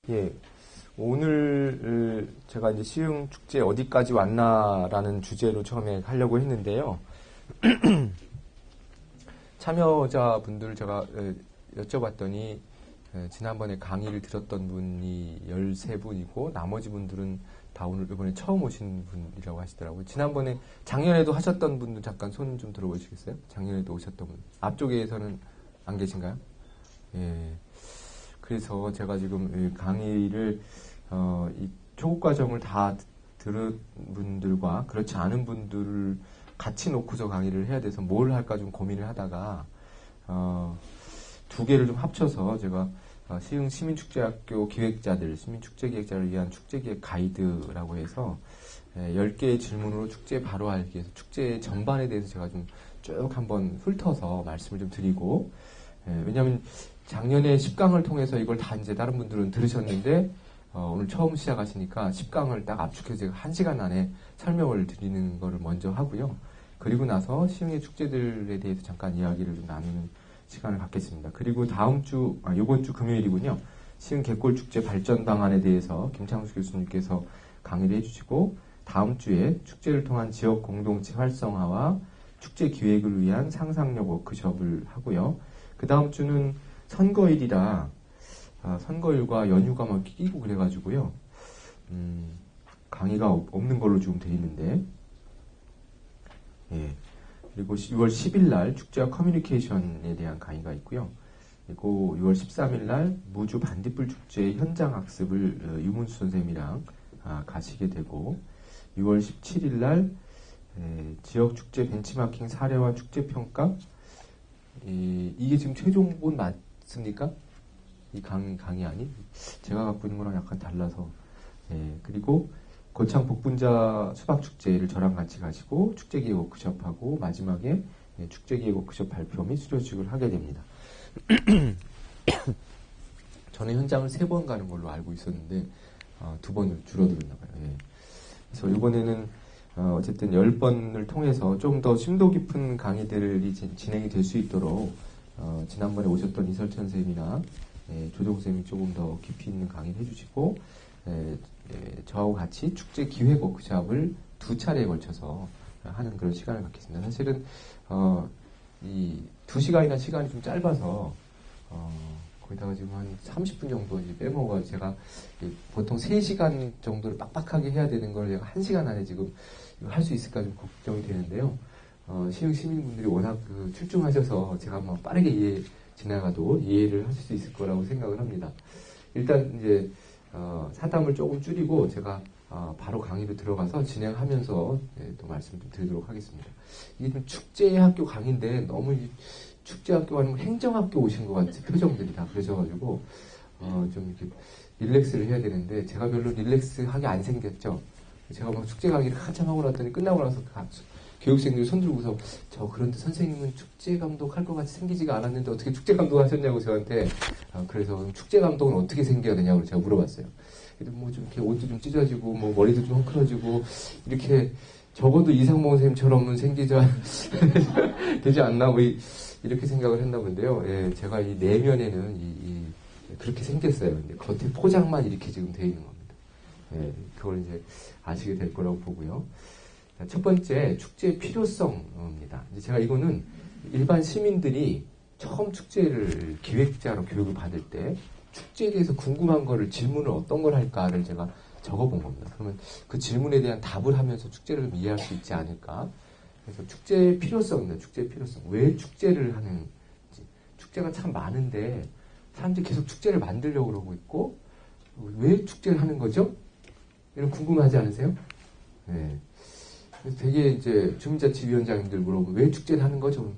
예, 오늘 제가 이제 시흥 축제 어디까지 왔나라는 주제로 처음에 하려고 했는데요. 참여자분들 제가 여쭤봤더니 지난번에 강의를 들었던 분이 13분이고 나머지 분들은 다 오늘 이번에 처음 오신 분이라고 하시더라고요. 지난번에 작년에도 하셨던 분들 잠깐 손 좀 들어보시겠어요? 작년에도 오셨던 분. 앞쪽에서는 안 계신가요? 예. 그래서 제가 지금 강의를 이 초급 과정을 다 들은 분들과 그렇지 않은 분들을 같이 놓고서 강의를 해야 돼서 뭘 할까 좀 고민을 하다가 두 개를 좀 합쳐서 제가 시흥 시민축제학교 기획자들, 시민축제기획자를 위한 축제기획 가이드라고 해서 10개의 질문으로 축제 바로 알기 위해서 축제 전반에 대해서 제가 좀 쭉 한번 훑어서 말씀을 좀 드리고, 왜냐하면 작년에 10강을 통해서 이걸 다 이제 다른 분들은 들으셨는데 오늘 처음 시작하시니까 10강을 딱 압축해서 제가 1시간 안에 설명을 드리는 거를 먼저 하고요. 그리고 나서 시흥의 축제들에 대해서 잠깐 이야기를 좀 나누는 시간을 갖겠습니다. 그리고 이번 주 금요일이군요. 시흥 갯골축제 발전 방안에 대해서 김창수 교수님께서 강의를 해주시고, 다음 주에 축제를 통한 지역 공동체 활성화와 축제 기획을 위한 상상력 워크숍을 하고요. 그 다음 주는 선거일이라 선거일과 연휴가 막 끼고 그래가지고요. 강의가 없는 걸로 지금 돼 있는데, 예. 그리고 6월 10일 날 축제와 커뮤니케이션에 대한 강의가 있고요. 그리고 6월 13일 날 무주 반딧불 축제 현장 학습을 유문수 선생님이랑 가시게 되고, 6월 17일 날 지역 축제 벤치마킹 사례와 축제 평가, 이게 지금 최종본 맞습니까? 이 강의안이 제가 갖고 있는 거랑 약간 달라서. 그리고 고창 복분자 수박축제를 저랑 같이 가시고 축제기획 워크숍하고 마지막에 축제기획 워크숍 발표 및 수료식을 하게 됩니다. 저는 현장을 3번 가는 걸로 알고 있었는데 2번을 줄어들었나 봐요. 그래서 이번에는 어쨌든 10번을 통해서 좀 더 심도 깊은 강의들이 진행이 될 수 있도록 지난번에 오셨던 이설천 선생님이나 조정 선생님이 조금 더 깊이 있는 강의를 해주시고, 저하고 같이 축제 기획 워크숍을 2차례에 걸쳐서 하는 그런 시간을 갖겠습니다. 사실은 이 2시간이나 시간이 좀 짧아서 거기다가 지금 한 30분 정도 이제 빼먹어가지고 제가 보통 3시간 정도를 빡빡하게 해야 되는 걸 제가 1시간 안에 지금 할 수 있을까 좀 걱정이 되는데요. 시흥 시민분들이 워낙 출중하셔서 제가 뭐 빠르게 지나가도 이해를 하실 수 있을 거라고 생각을 합니다. 일단 이제 사담을 조금 줄이고 제가 바로 강의로 들어가서 진행하면서 또 말씀 좀 드리도록 하겠습니다. 이게 좀 축제학교 강의인데 너무 축제학교 아니면 행정학교 오신 것 같은 표정들이 다 그러셔가지고 좀 이렇게 릴렉스를 해야 되는데 제가 별로 릴렉스하게 안 생겼죠. 제가 막 축제 강의를 한참 하고 났더니 끝나고 나서 교육생들이 손 들고서 그런데 선생님은 축제 감독 할 것 같이 생기지가 않았는데 어떻게 축제 감독 하셨냐고 저한테. 그래서 축제 감독은 어떻게 생겨야 되냐고 제가 물어봤어요. 뭐 좀 이렇게 옷도 좀 찢어지고 뭐 머리도 좀 헝클어지고 이렇게 적어도 이상봉 선생님처럼은 되지 않나 뭐 이렇게 생각을 했나 본데요. 제가 이 내면에는 그렇게 생겼어요. 근데 겉에 포장만 이렇게 지금 돼 있는 겁니다. 그걸 이제 아시게 될 거라고 보고요. 첫 번째, 축제의 필요성입니다. 이제 제가 이거는 일반 시민들이 처음 축제를 기획자로 교육을 받을 때 축제에 대해서 궁금한 거를 질문을 어떤 걸 할까를 제가 적어본 겁니다. 그러면 그 질문에 대한 답을 하면서 축제를 이해할 수 있지 않을까. 그래서 축제의 필요성입니다. 축제의 필요성. 왜 축제를 하는지. 축제가 참 많은데 사람들이 계속 축제를 만들려고 그러고 있고, 왜 축제를 하는 거죠? 이런 궁금하지 않으세요? 그래서 되게 이제 주민자치위원장님들 물어보고 왜 축제를 하는 거죠?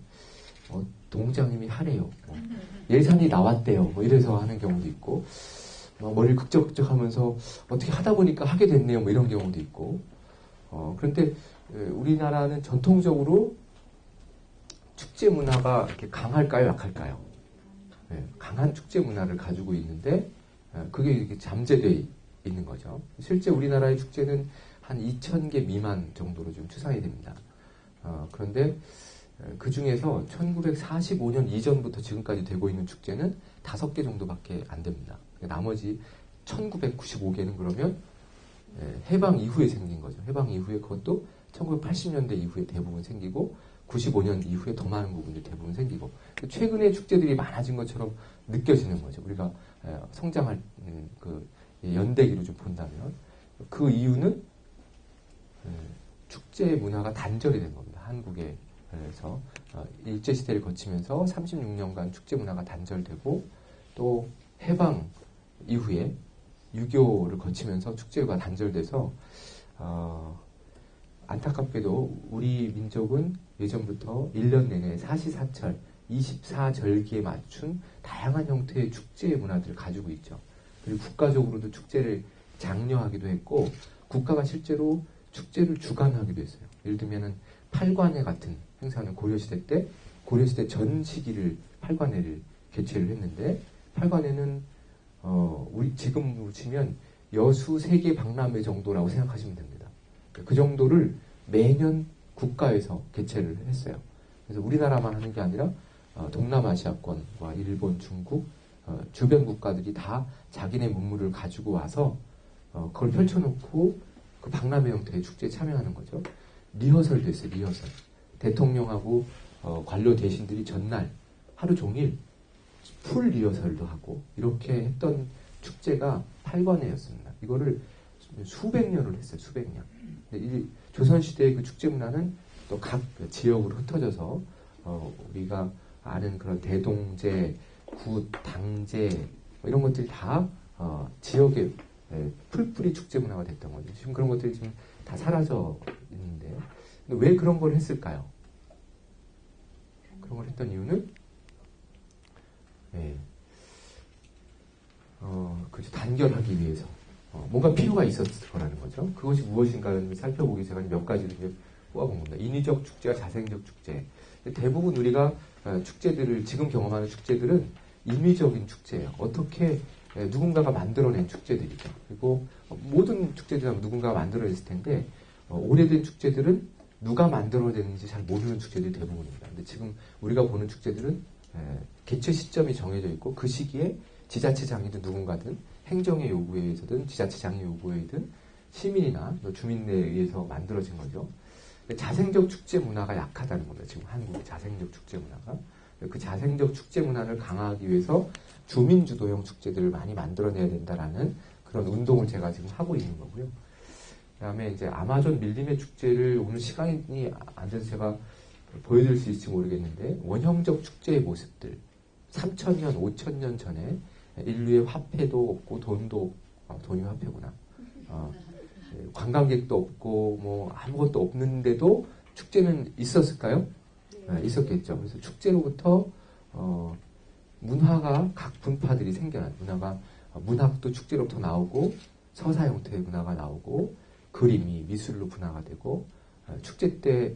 동장님이 하래요. 예산이 나왔대요. 뭐 이래서 하는 경우도 있고, 머리를 극적극적 하면서 어떻게 하다 보니까 하게 됐네요. 뭐 이런 경우도 있고. 그런데 우리나라는 전통적으로 축제 문화가 이렇게 강할까요? 약할까요? 강한 축제 문화를 가지고 있는데 그게 이렇게 잠재되어 있는 거죠. 실제 우리나라의 축제는 한 2,000개 미만 정도로 좀 추산이 됩니다. 그런데 그 중에서 1945년 이전부터 지금까지 되고 있는 축제는 5개 정도밖에 안 됩니다. 나머지 1995개는 그러면 해방 이후에 생긴 거죠. 해방 이후에 그것도 1980년대 이후에 대부분 생기고 95년 이후에 더 많은 부분들이 대부분 생기고 최근에 축제들이 많아진 것처럼 느껴지는 거죠. 우리가 성장할 그 연대기로 좀 본다면 그 이유는 축제 문화가 단절이 된 겁니다. 한국에서 일제시대를 거치면서 36년간 축제 문화가 단절되고 또 해방 이후에 6.25를 거치면서 축제가 단절돼서 안타깝게도 우리 민족은 예전부터 1년 내내 사시사철 24절기에 맞춘 다양한 형태의 축제 문화들을 가지고 있죠. 그리고 국가적으로도 축제를 장려하기도 했고 국가가 실제로 축제를 주관하기도 했어요. 예를 들면은 팔관회 같은 행사는 고려시대 전 시기를 팔관회를 개최를 했는데 팔관회는 우리 지금 치면 여수 세계 박람회 정도라고 생각하시면 됩니다. 그 정도를 매년 국가에서 개최를 했어요. 그래서 우리나라만 하는 게 아니라 동남아시아권과 일본, 중국, 주변 국가들이 다 자기네 문물을 가지고 와서 그걸 펼쳐놓고 그 박람회 형태의 축제에 참여하는 거죠. 리허설도 했어요. 리허설. 대통령하고 관료 대신들이 전날 하루 종일 풀 리허설도 하고 이렇게 했던 축제가 팔관회였습니다. 이거를 수백 년을 했어요. 수백 년. 이 조선시대의 그 축제 문화는 또 각 지역으로 흩어져서 우리가 아는 그런 대동제, 굿, 당제 이런 것들이 다 지역의 풀뿌리 축제 문화가 됐던 거죠. 지금 그런 것들이 지금 다 사라져 있는데 왜 그런 걸 했을까요? 그런 걸 했던 이유는 그렇죠. 단결하기 위해서 뭔가 필요가 있었을 거라는 거죠. 그것이 무엇인가를 살펴보기 제가 몇 가지를 뽑아본 겁니다. 인위적 축제와 자생적 축제. 대부분 우리가 축제들을 지금 경험하는 축제들은 인위적인 축제예요. 어떻게 누군가가 만들어낸 축제들이죠. 그리고 모든 축제들은 누군가가 만들어냈을 텐데 오래된 축제들은 누가 만들어냈는지 잘 모르는 축제들이 대부분입니다. 근데 지금 우리가 보는 축제들은 개최 시점이 정해져 있고 그 시기에 지자체장이든 누군가든 행정의 요구에 의해서든 지자체장의 요구에 의해든 시민이나 주민에 의해서 만들어진 거죠. 자생적 축제 문화가 약하다는 겁니다. 지금 한국의 자생적 축제 문화가. 그 자생적 축제 문화를 강화하기 위해서 주민주도형 축제들을 많이 만들어내야 된다라는 그런 운동을 제가 지금 하고 있는 거고요. 그 다음에 이제 아마존 밀림의 축제를 오늘 시간이 안 돼서 제가 보여드릴 수 있을지 모르겠는데 원형적 축제의 모습들 3,000년, 5,000년 전에 인류의 화폐도 없고 돈이 화폐구나. 관광객도 없고 뭐 아무것도 없는데도 축제는 있었을까요? 네, 있었겠죠. 그래서 축제로부터 문화가 각 분파들이 생겨난 문학도 축제로부터 나오고 서사 형태의 문화가 나오고 그림이 미술로 분화가 되고 축제 때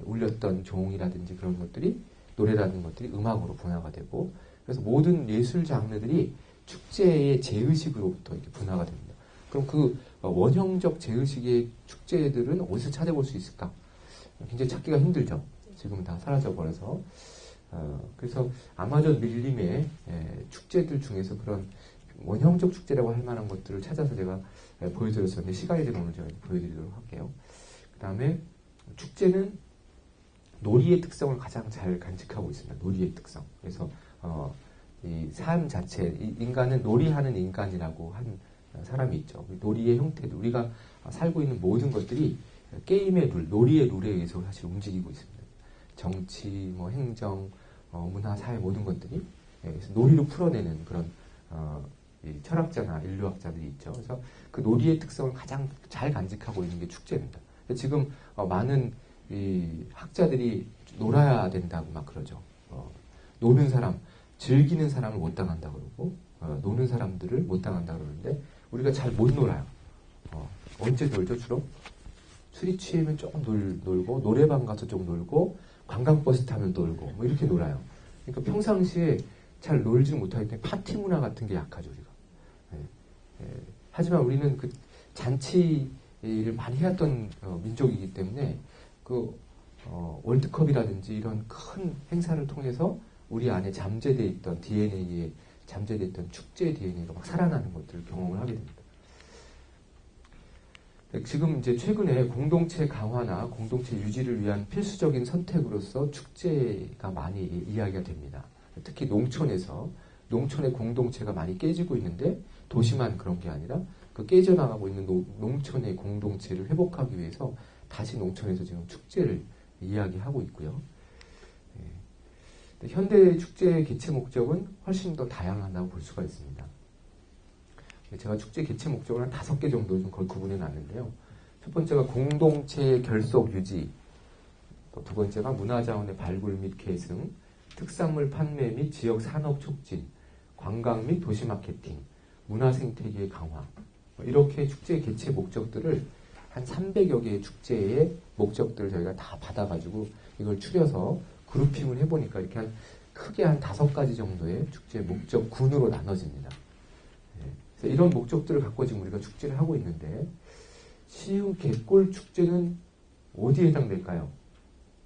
울렸던 종이라든지 그런 것들이 노래라는 것들이 음악으로 분화가 되고 그래서 모든 예술 장르들이 축제의 제의식으로부터 이렇게 분화가 됩니다. 그럼 그 원형적 제의식의 축제들은 어디서 찾아볼 수 있을까? 굉장히 찾기가 힘들죠. 지금은 다 사라져버려서. 그래서 아마존 밀림의 축제들 중에서 그런 원형적 축제라고 할 만한 것들을 찾아서 제가 보여드렸었는데 시간이 되면 오늘 제가 보여드리도록 할게요. 그 다음에 축제는 놀이의 특성을 가장 잘 간직하고 있습니다. 놀이의 특성. 그래서 이 삶 자체, 인간은 놀이하는 인간이라고 한 사람이 있죠. 놀이의 형태들, 우리가 살고 있는 모든 것들이 게임의 룰, 놀이의 룰에 의해서 사실 움직이고 있습니다. 정치, 뭐 행정, 문화, 사회 모든 것들이 그래서 놀이로 풀어내는 그런 이 철학자나 인류학자들이 있죠. 그래서 그 놀이의 특성을 가장 잘 간직하고 있는 게 축제입니다. 지금 많은 이 학자들이 놀아야 된다고 막 그러죠. 노는 사람, 즐기는 사람을 못 당한다 그러고 노는 사람들을 못 당한다 그러는데 우리가 잘 못 놀아요. 언제 놀죠 주로? 술이 취하면 조금 놀고 노래방 가서 좀 놀고 관광버스 타면 놀고 뭐 이렇게 놀아요. 그러니까 평상시에 잘 놀지 못하기 때문에 파티 문화 같은 게 약하죠 우리가. 하지만 우리는 그 잔치를 많이 해왔던 민족이기 때문에 그 월드컵이라든지 이런 큰 행사를 통해서 우리 안에 잠재되어 있던 DNA의 잠재됐던 축제 DNA가 막 살아나는 것들을 경험을 하게 됩니다. 지금 이제 최근에 공동체 강화나 공동체 유지를 위한 필수적인 선택으로서 축제가 많이 이야기가 됩니다. 특히 농촌에서 농촌의 공동체가 많이 깨지고 있는데 도시만 그런 게 아니라 그 깨져나가고 있는 농촌의 공동체를 회복하기 위해서 다시 농촌에서 지금 축제를 이야기하고 있고요. 현대 축제의 개최 목적은 훨씬 더 다양하다고 볼 수가 있습니다. 제가 축제 개최 목적을 한 5개 정도 좀 구분해 놨는데요. 첫 번째가 공동체 결속 유지, 두 번째가 문화자원의 발굴 및 계승, 특산물 판매 및 지역 산업 촉진, 관광 및 도시 마케팅, 문화 생태계 강화, 이렇게 축제 개최 목적들을 한 300여 개의 축제의 목적들을 저희가 다 받아가지고 이걸 추려서 그룹핑을 해보니까 이렇게 크게 한 5가지 정도의 축제 목적군으로 나눠집니다. 이런 목적들을 갖고 지금 우리가 축제를 하고 있는데 시흥 갯골 축제는 어디에 해당될까요?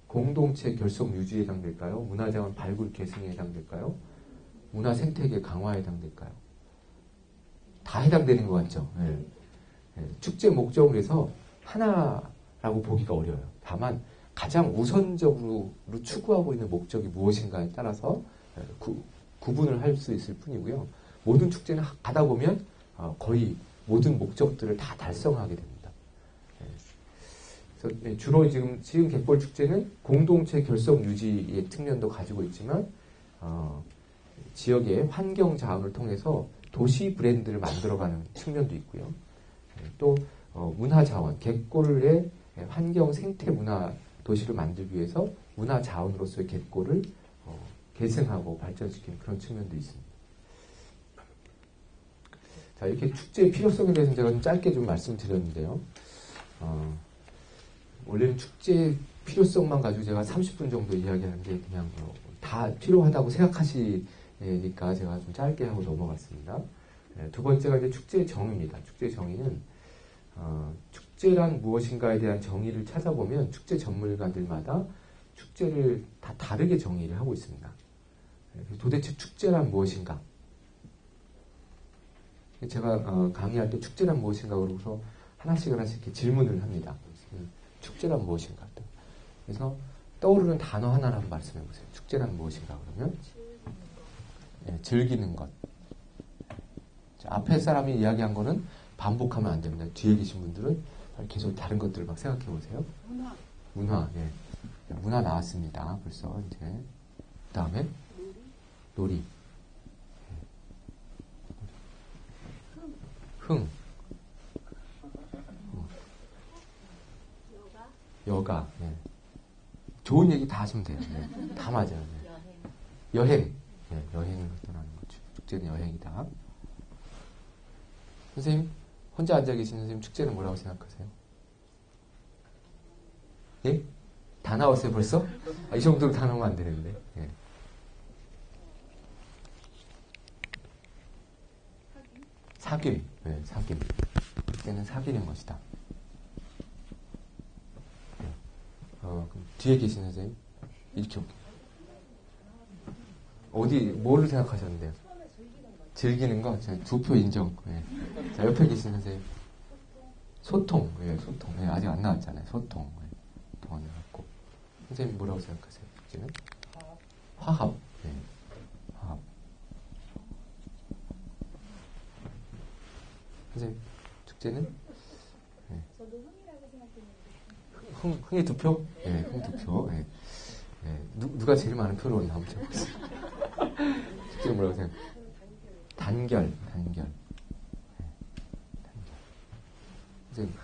공동체 결속 유지에 해당될까요? 문화자원 발굴 계승에 해당될까요? 문화 생태계 강화에 해당될까요? 다 해당되는 것 같죠? 축제 목적을 해서 하나라고 보기가 어려워요. 다만 가장 우선적으로 추구하고 있는 목적이 무엇인가에 따라서 구분을 할 수 있을 뿐이고요. 모든 축제는 가다 보면 거의 모든 목적들을 다 달성하게 됩니다. 그래서 주로 지금 시흥 갯벌 축제는 공동체 결속 유지의 측면도 가지고 있지만 지역의 환경 자원을 통해서 도시 브랜드를 만들어가는 측면도 있고요. 또 문화 자원, 갯골의 환경 생태 문화 도시를 만들기 위해서 문화 자원으로서의 갯골을 계승하고 발전시키는 그런 측면도 있습니다. 자, 이렇게 축제의 필요성에 대해서 제가 좀 짧게 좀 말씀드렸는데요. 원래는 축제의 필요성만 가지고 제가 30분 정도 이야기하는데 그냥 다 필요하다고 생각하시니까 제가 좀 짧게 하고 넘어갔습니다. 두 번째가 이제 축제의 정의입니다. 축제의 정의는 축제란 무엇인가에 대한 정의를 찾아보면 축제 전문가들마다 축제를 다 다르게 정의를 하고 있습니다. 도대체 축제란 무엇인가? 제가 강의할 때 축제란 무엇인가 그러고서 하나씩 이렇게 질문을 합니다. 축제란 무엇인가? 그래서 떠오르는 단어 하나를 한번 말씀해 보세요. 축제란 무엇인가 그러면? 즐기는 것. 앞에 사람이 이야기한 거는 반복하면 안 됩니다. 뒤에 계신 분들은 계속 다른 것들을 막 생각해 보세요. 문화. 예. 문화 나왔습니다. 벌써 이제. 그 다음에 놀이. 흥. 여가. 예. 좋은 얘기 다 하시면 돼요. 예. 다 맞아요. 예. 여행. 예. 여행을 떠나는 거죠. 축제는 여행이다. 선생님, 혼자 앉아 계신 선생님 축제는 뭐라고 생각하세요? 예? 다 나왔어요 벌써? 이 정도로 다 나오면 안 되는데. 예. 사귐. 네, 사귐. 그때는 사귀는 것이다. 네. 그럼 뒤에 계신 선생님 이렇게 어디 뭐를 생각하셨는데요? 즐기는 거? 두 표 인정. 네. 자, 옆에 계신 선생님 소통. 네, 소통. 네, 아직 안 나왔잖아요. 소통. 네. 동안을 갖고. 선생님 뭐라고 생각하세요? 축제는? 화합. 네. 화합. 선생님, 축제는? 네. 저도 흥이라고 생각했는데. 흥의 두 표? 네, 흥 두 표. 네. 네. 누가 제일 많은 표를 얻나 한번 해보겠습니다. 축제는 뭐라고 생각해요? 단결. 네, 단결. 선생님.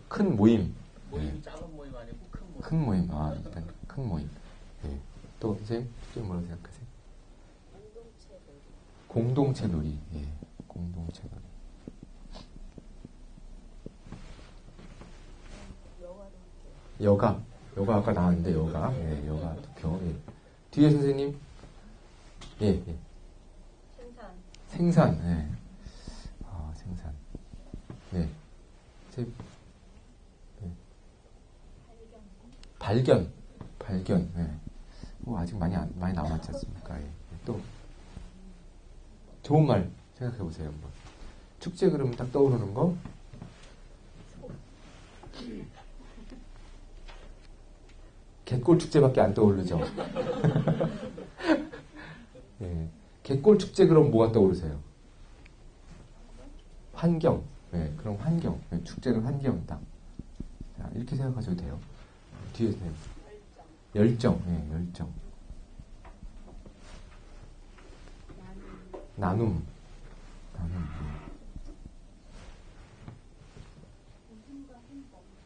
큰 모임. 모임이 네. 작은 모임 아니고 큰 모임. 큰 모임. 아, 일단 큰 모임. 네. 또 선생님, 축제는 뭐라고 생각하세요? 공동체 놀이. 예. 공동체 놀이. 여가 아까 나왔는데 여가. 예, 여가 투표. 예. 뒤에 선생님. 예, 예. 생산. 예. 아, 생산. 네. 네. 발견. 예. 아직 많이 남았지 않습니까? 예. 또 좋은 말 생각해 보세요, 한번. 축제 그러면 딱 떠오르는 거? 갯골 축제밖에 안 떠오르죠? 예. 갯골 축제 그럼 뭐가 떠오르세요? 환경. 예, 그럼 환경. 예, 축제는 환경이다. 자, 이렇게 생각하셔도 돼요. 뒤에 네. 열정. 예, 열정. 나눔.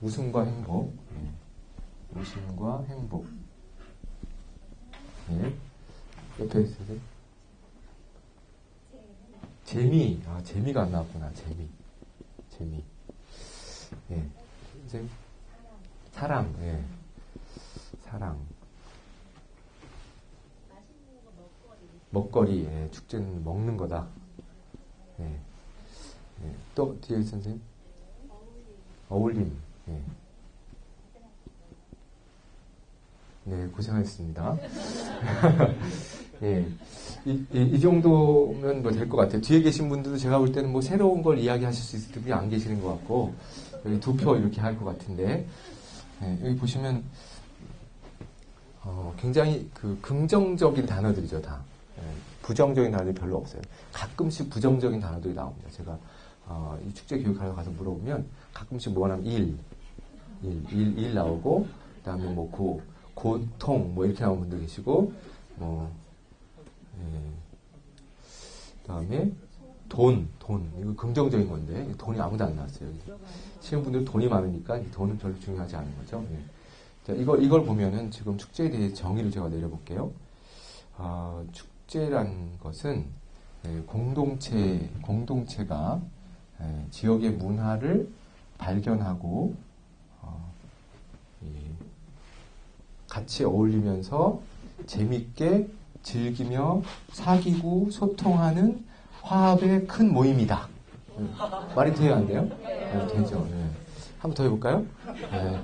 웃음과 행복. 예. 웃음과 행복. 예. 옆에 있으세요? 재미. 아, 재미가 안 나왔구나. 재미. 예. 선생님. 사랑. 예. 사랑. 먹거리. 예. 축제는 먹는 거다. 예. 예. 또 뒤에 선생님. 어울림. 예. 네, 고생하셨습니다. 예. 이 정도면 뭐 될 것 같아요. 뒤에 계신 분들도 제가 볼 때는 뭐 새로운 걸 이야기하실 수 있을 분이 안 계시는 것 같고, 여기 두 표 이렇게 할 것 같은데, 예, 여기 보시면, 굉장히 그 긍정적인 단어들이죠, 다. 예, 부정적인 단어들이 별로 없어요. 가끔씩 부정적인 단어들이 나옵니다. 제가, 이 축제 교육하러 가서 물어보면, 가끔씩 뭐 하냐면 일 나오고, 그 다음에 뭐 고통, 뭐 이렇게 나오는 분도 계시고, 예. 그다음에 돈 이거 긍정적인 건데 돈이 아무도 안 나왔어요. 시험 분들 돈이 많으니까 이 돈은 별로 중요하지 않은 거죠. 예. 자, 이걸 보면은 지금 축제에 대해 정의를 제가 내려볼게요. 축제란 것은 공동체가 지역의 문화를 발견하고 같이 어울리면서 재밌게 즐기며 사귀고 소통하는 화합의 큰 모임이다. 말이 돼요, 안 돼요? 네, 되죠. 네. 한번 더 해볼까요? 네.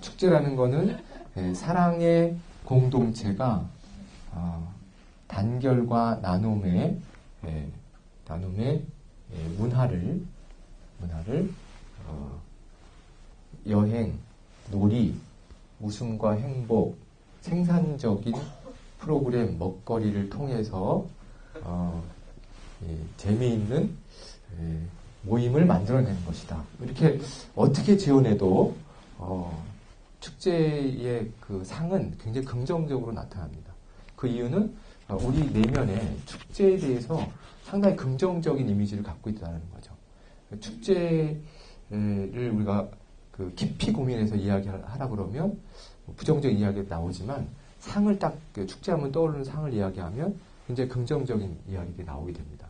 축제라는 거는 사랑의 공동체가 단결과 나눔의 문화를 여행, 놀이, 웃음과 행복, 생산적인 프로그램, 먹거리를 통해서 재미있는 모임을 만들어내는 것이다. 이렇게 어떻게 지어내도 축제의 그 상은 굉장히 긍정적으로 나타납니다. 그 이유는 우리 내면에 축제에 대해서 상당히 긍정적인 이미지를 갖고 있다는 거죠. 축제를 우리가 그 깊이 고민해서 이야기하라 그러면 부정적인 이야기가 나오지만 상을 딱 축제하면 떠오르는 상을 이야기하면 굉장히 긍정적인 이야기들이 나오게 됩니다.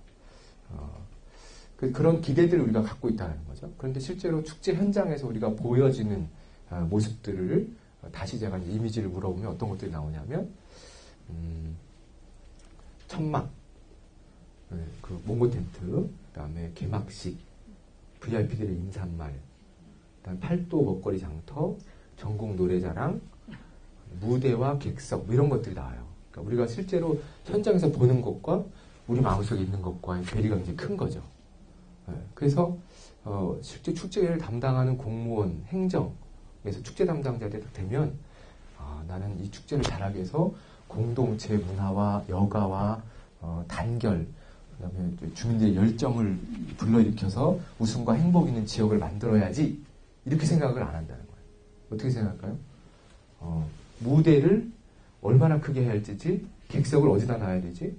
그런 기대들을 우리가 갖고 있다는 거죠. 그런데 실제로 축제 현장에서 우리가 보여지는 모습들을 다시 제가 이미지를 물어보면 어떤 것들이 나오냐면 천막, 그 몽고 텐트, 그다음에 개막식, VIP들의 인사말, 그다음에 팔도 먹거리 장터, 전국 노래자랑, 무대와 객석 이런 것들이 나와요. 그러니까 우리가 실제로 현장에서 보는 것과 우리 마음속에 있는 것과의 괴리가 굉장히 큰 거죠. 그래서 실제 축제를 담당하는 공무원, 행정에서 축제 담당자들이 되면 나는 이 축제를 잘하기 위해서 공동체 문화와 여가와 단결, 그다음에 주민들의 열정을 불러일으켜서 웃음과 행복 있는 지역을 만들어야지 이렇게 생각을 안 한다는 거예요. 어떻게 생각할까요? 무대를 얼마나 크게 해야 할지, 객석을 어디다 놔야 되지,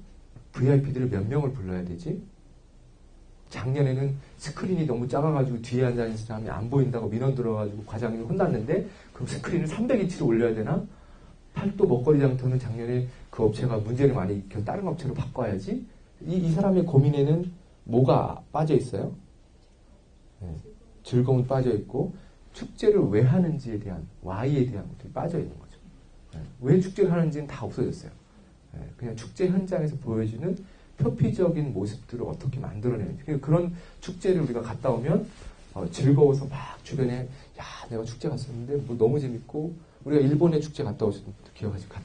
VIP들을 몇 명을 불러야 되지. 작년에는 스크린이 너무 작아가지고 뒤에 앉아있는 사람이 안 보인다고 민원 들어가지고 과장님이 혼났는데 그럼 스크린을 300인치로 올려야 되나? 팔도 먹거리 장터는 작년에 그 업체가 문제를 많이 일으켜서 다른 업체로 바꿔야지. 이 사람의 고민에는 뭐가 빠져 있어요? 즐거움이 빠져 있고 축제를 왜 하는지에 대한 why에 대한 것들이 빠져 있는 거죠. 왜 축제를 하는지는 다 없어졌어요. 그냥 축제 현장에서 보여주는 표피적인 모습들을 어떻게 만들어내는지. 그런 축제를 우리가 갔다 오면 즐거워서 막 주변에 내가 축제 갔었는데 뭐 너무 재밌고 우리가 일본에 축제 갔다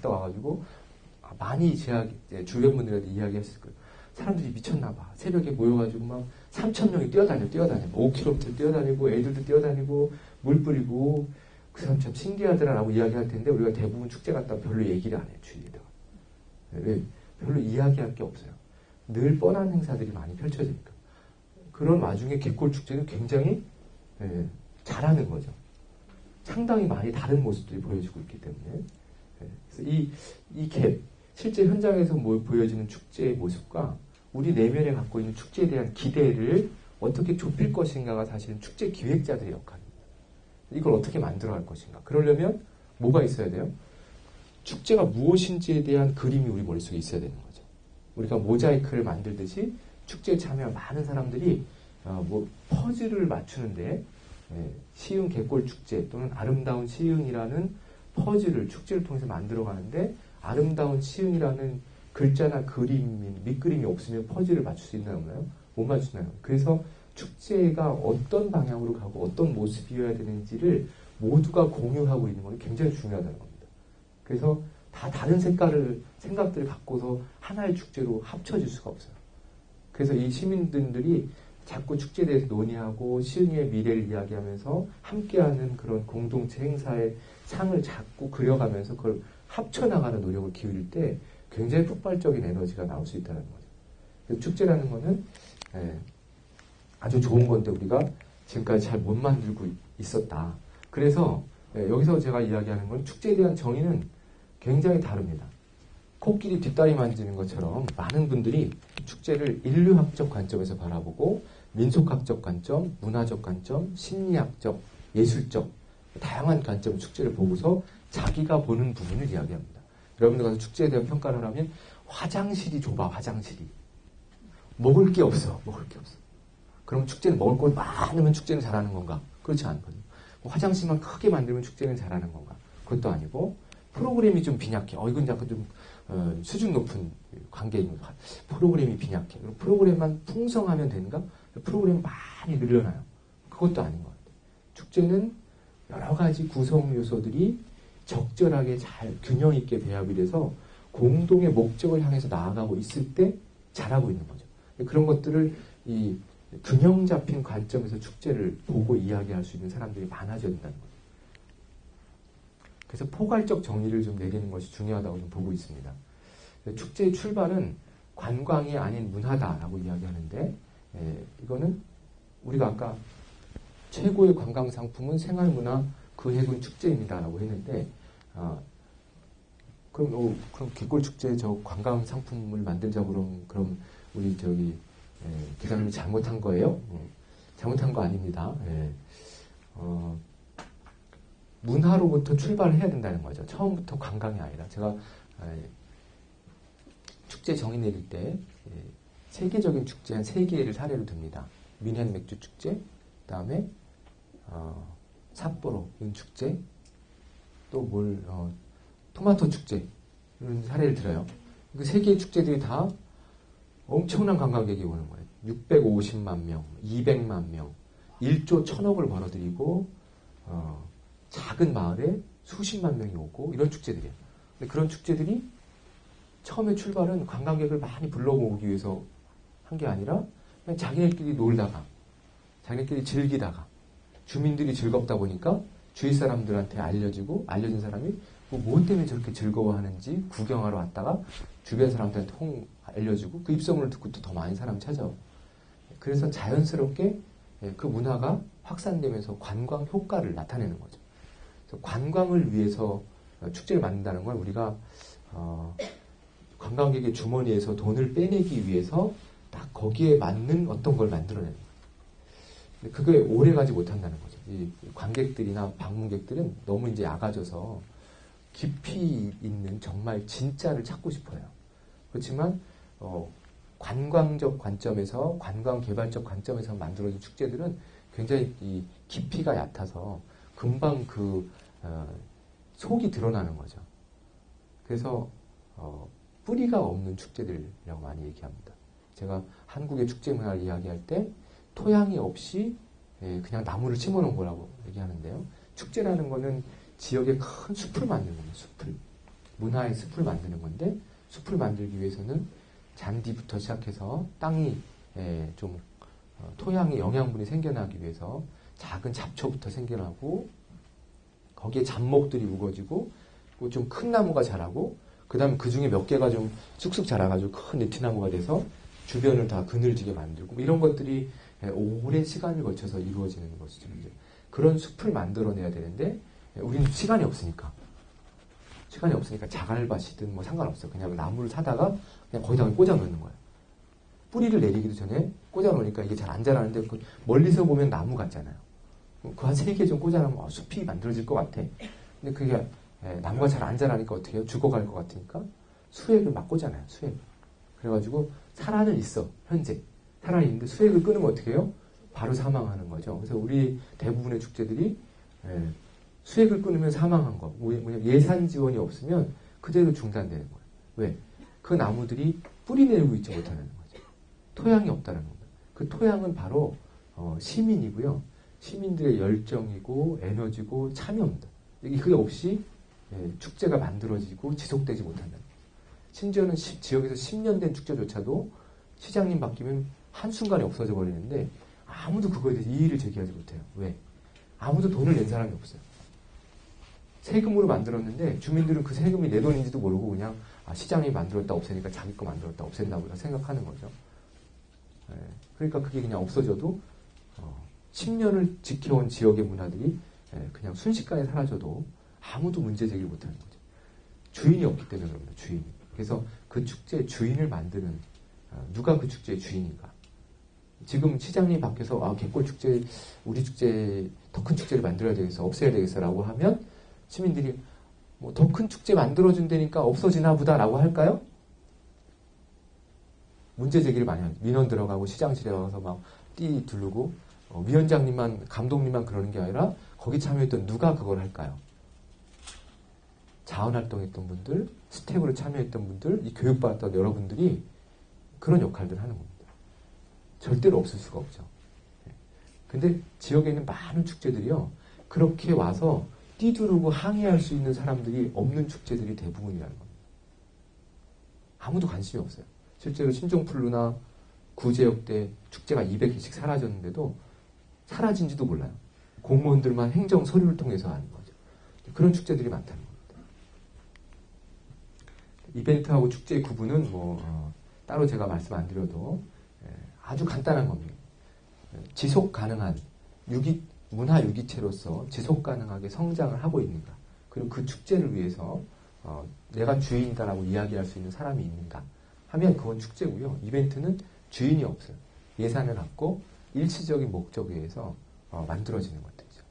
와가지고 많이 주변 분들한테 이야기했을 거예요. 사람들이 미쳤나 봐. 새벽에 모여가지고 막 3,000명이 뛰어다녀. 5km 뛰어다니고 애들도 뛰어다니고 물 뿌리고 그 사람 참 신기하더라라고 이야기할 텐데 우리가 대부분 축제 갔다 별로 얘기를 안 해요. 주위에다가. 왜? 별로 이야기할 게 없어요. 늘 뻔한 행사들이 많이 펼쳐지니까. 그런 와중에 갯골축제는 굉장히 잘하는 거죠. 상당히 많이 다른 모습들이 보여지고 있기 때문에. 그래서 이 갭, 실제 현장에서 보여지는 축제의 모습과 우리 내면에 갖고 있는 축제에 대한 기대를 어떻게 좁힐 것인가가 사실은 축제 기획자들의 역할입니다. 이걸 어떻게 만들어갈 것인가. 그러려면 뭐가 있어야 돼요? 축제가 무엇인지에 대한 그림이 우리 머릿속에 있어야 되는 거죠. 우리가 모자이크를 만들듯이 축제에 참여한 많은 사람들이 퍼즐을 맞추는데 시흥 갯골축제 또는 아름다운 시흥이라는 퍼즐을 축제를 통해서 만들어가는데 아름다운 시흥이라는 글자나 그림, 밑그림이 없으면 퍼즐을 맞출 수 있나요? 못 맞추나요? 그래서 축제가 어떤 방향으로 가고 어떤 모습이어야 되는지를 모두가 공유하고 있는 건 굉장히 중요하다는 겁니다. 그래서 다 다른 생각들을 갖고서 하나의 축제로 합쳐질 수가 없어요. 그래서 이 시민들이 자꾸 축제에 대해서 논의하고 시흥의 미래를 이야기하면서 함께하는 그런 공동체 행사의 상을 자꾸 그려가면서 그걸 합쳐나가는 노력을 기울일 때 굉장히 폭발적인 에너지가 나올 수 있다는 거죠. 축제라는 거는 아주 좋은 건데 우리가 지금까지 잘 못 만들고 있었다. 그래서 여기서 제가 이야기하는 건 축제에 대한 정의는 굉장히 다릅니다. 코끼리 뒷다리 만지는 것처럼 많은 분들이 축제를 인류학적 관점에서 바라보고 민속학적 관점, 문화적 관점, 심리학적, 예술적 다양한 관점 축제를 보고서 자기가 보는 부분을 이야기합니다. 여러분들 가서 축제에 대한 평가를 하면 화장실이 좁아. 화장실이. 먹을 게 없어. 그럼 축제는 먹을 것 많으면 축제는 잘하는 건가? 그렇지 않거든요. 화장실만 크게 만들면 축제는 잘하는 건가? 그것도 아니고 프로그램이 좀 빈약해. 이건 약간 좀 수준 높은 관계입니다. 프로그램이 빈약해. 프로그램만 풍성하면 되는가? 프로그램 많이 늘려놔요. 그것도 아닌 것 같아요. 축제는 여러 가지 구성 요소들이 적절하게 잘 균형 있게 배합이 돼서 공동의 목적을 향해서 나아가고 있을 때 잘하고 있는 거죠. 그런 것들을 이 균형 잡힌 관점에서 축제를 보고 이야기할 수 있는 사람들이 많아져야 된다는 거죠. 그래서 포괄적 정리를 좀 내리는 것이 중요하다고 좀 보고 있습니다. 축제의 출발은 관광이 아닌 문화다라고 이야기하는데 이거는 우리가 아까 최고의 관광 상품은 생활문화 그 해군 축제입니다라고 했는데 그럼 갯골축제 저 관광 상품을 만들자 그럼 우리 기자님이 잘못한 거예요? 잘못한 거 아닙니다. 문화로부터 출발을 해야 된다는 거죠. 처음부터 관광이 아니라 제가 축제 정의 내릴 때 세계적인 축제 한 3개를 사례로 듭니다. 뮌헨 맥주 축제, 그다음에 삿포로 윤축제, 또 토마토 축제 이런 사례를 들어요. 그 3개의 축제들이 다 엄청난 관광객이 오는 거예요. 650만 명, 200만 명, 1조 1,000억을 벌어들이고 작은 마을에 수십만 명이 오고 이런 축제들이에요. 근데 그런 축제들이 처음에 출발은 관광객을 많이 불러모으기 위해서 한 게 아니라 그냥 자기네끼리 놀다가 자기네끼리 즐기다가 주민들이 즐겁다 보니까 주위 사람들한테 알려진 사람이 뭐 때문에 저렇게 즐거워하는지 구경하러 왔다가 주변 사람들한테 알려주고 그 입소문을 듣고 또 더 많은 사람이 찾아오고 그래서 자연스럽게 그 문화가 확산되면서 관광 효과를 나타내는 거죠. 그래서 관광을 위해서 축제를 만든다는 건 우리가 관광객의 주머니에서 돈을 빼내기 위해서 딱 거기에 맞는 어떤 걸 만들어내는 거예요. 그게 오래 가지 못한다는 거죠. 이 관객들이나 방문객들은 너무 이제 약아져서 깊이 있는 정말 진짜를 찾고 싶어요. 그렇지만 관광적 관점에서 관광 개발적 관점에서 만들어진 축제들은 굉장히 이 깊이가 얕아서 금방 속이 드러나는 거죠. 그래서 뿌리가 없는 축제들이라고 많이 얘기합니다. 제가 한국의 축제 문화를 이야기할 때 토양이 없이 그냥 나무를 심어놓은 거라고 얘기하는데요. 축제라는 거는 지역에 큰 숲을 만드는 겁니다. 문화의 숲을 만드는 건데 숲을 만들기 위해서는 잔디부터 시작해서 땅이 좀 토양에 영양분이 생겨나기 위해서 작은 잡초부터 생겨나고 거기에 잡목들이 우거지고 좀 큰 나무가 자라고 그 다음에 그 중에 몇 개가 좀 쑥쑥 자라가지고 큰 느티나무가 돼서 주변을 다 그늘지게 만들고 이런 것들이 오랜 시간을 거쳐서 이루어지는 것이죠. 그런 숲을 만들어내야 되는데 우리는 시간이 없으니까 자갈밭이든 뭐 상관없어요. 그냥 나무를 사다가 그냥 거기다가 꽂아 놓는 거예요. 뿌리를 내리기도 전에 꽂아 놓으니까 이게 잘 안 자라는데 멀리서 보면 나무 같잖아요. 그 한 3개 좀 꽂아 놓으면 숲이 만들어질 것 같아. 근데 그게 나무가 잘 안 자라니까 어떻게 해요? 죽어갈 것 같으니까 수액을 막 꽂잖아요. 수액. 그래가지고 살아는 있어. 현재. 살아있는데 수액을 끊으면 어떻게 해요? 바로 사망하는 거죠. 그래서 우리 대부분의 축제들이 수액을 끊으면 사망한 거. 뭐냐면 예산 지원이 없으면 그대로 중단되는 거예요. 왜? 그 나무들이 뿌리 내리고 있지 못하는 거죠. 토양이 없다는 겁니다. 그 토양은 바로 시민이고요. 시민들의 열정이고 에너지고 참여입니다. 그게 없이 축제가 만들어지고 지속되지 못한다는 거죠. 심지어는 지역에서 10년 된 축제조차도 시장님 바뀌면 한순간에 없어져 버리는데 아무도 그거에 대해서 이의를 제기하지 못해요. 왜? 아무도 돈을 낸 사람이 없어요. 세금으로 만들었는데 주민들은 그 세금이 내 돈인지도 모르고 그냥 시장이 만들었다 없애니까 자기 거 만들었다 없앤다고 생각하는 거죠. 그러니까 그게 그냥 없어져도 10년을 지켜온 지역의 문화들이 그냥 순식간에 사라져도 아무도 문제 제기를 못하는 거죠. 주인이 없기 때문에 그럽니다. 주인이. 그래서 그 축제의 주인을 만드는 누가 그 축제의 주인인가. 지금 시장님이 바뀌어서 갯골 축제 우리 축제 더 큰 축제를 만들어야 되겠어 없애야 되겠어라고 하면 시민들이 뭐 더 큰 축제 만들어준다니까 없어지나 보다라고 할까요? 문제 제기를 많이 합니다. 민원 들어가고 시장실에 가서 막 띠 두르고 위원장님만 감독님만 그러는 게 아니라 거기 참여했던 누가 그걸 할까요? 자원활동했던 분들, 스텝으로 참여했던 분들, 이 교육받았던 여러분들이 그런 역할들을 하는 겁니다. 절대로 없을 수가 없죠. 근데 지역에 있는 많은 축제들이요. 그렇게 와서 띠두르고 항의할 수 있는 사람들이 없는 축제들이 대부분이라는 겁니다. 아무도 관심이 없어요. 실제로 신종플루나 구제역 때 축제가 200개씩 사라졌는데도 사라진지도 몰라요. 공무원들만 행정 서류를 통해서 하는 거죠. 그런 축제들이 많다는 겁니다. 이벤트하고 축제의 구분은 따로 제가 말씀 안 드려도 아주 간단한 겁니다. 지속 가능한 문화 유기체로서 지속 가능하게 성장을 하고 있는가. 그리고 그 축제를 위해서 내가 주인이다라고 이야기할 수 있는 사람이 있는가 하면 그건 축제고요. 이벤트는 주인이 없어요. 예산을 갖고 일시적인 목적에 의해서 만들어지는 것들이죠.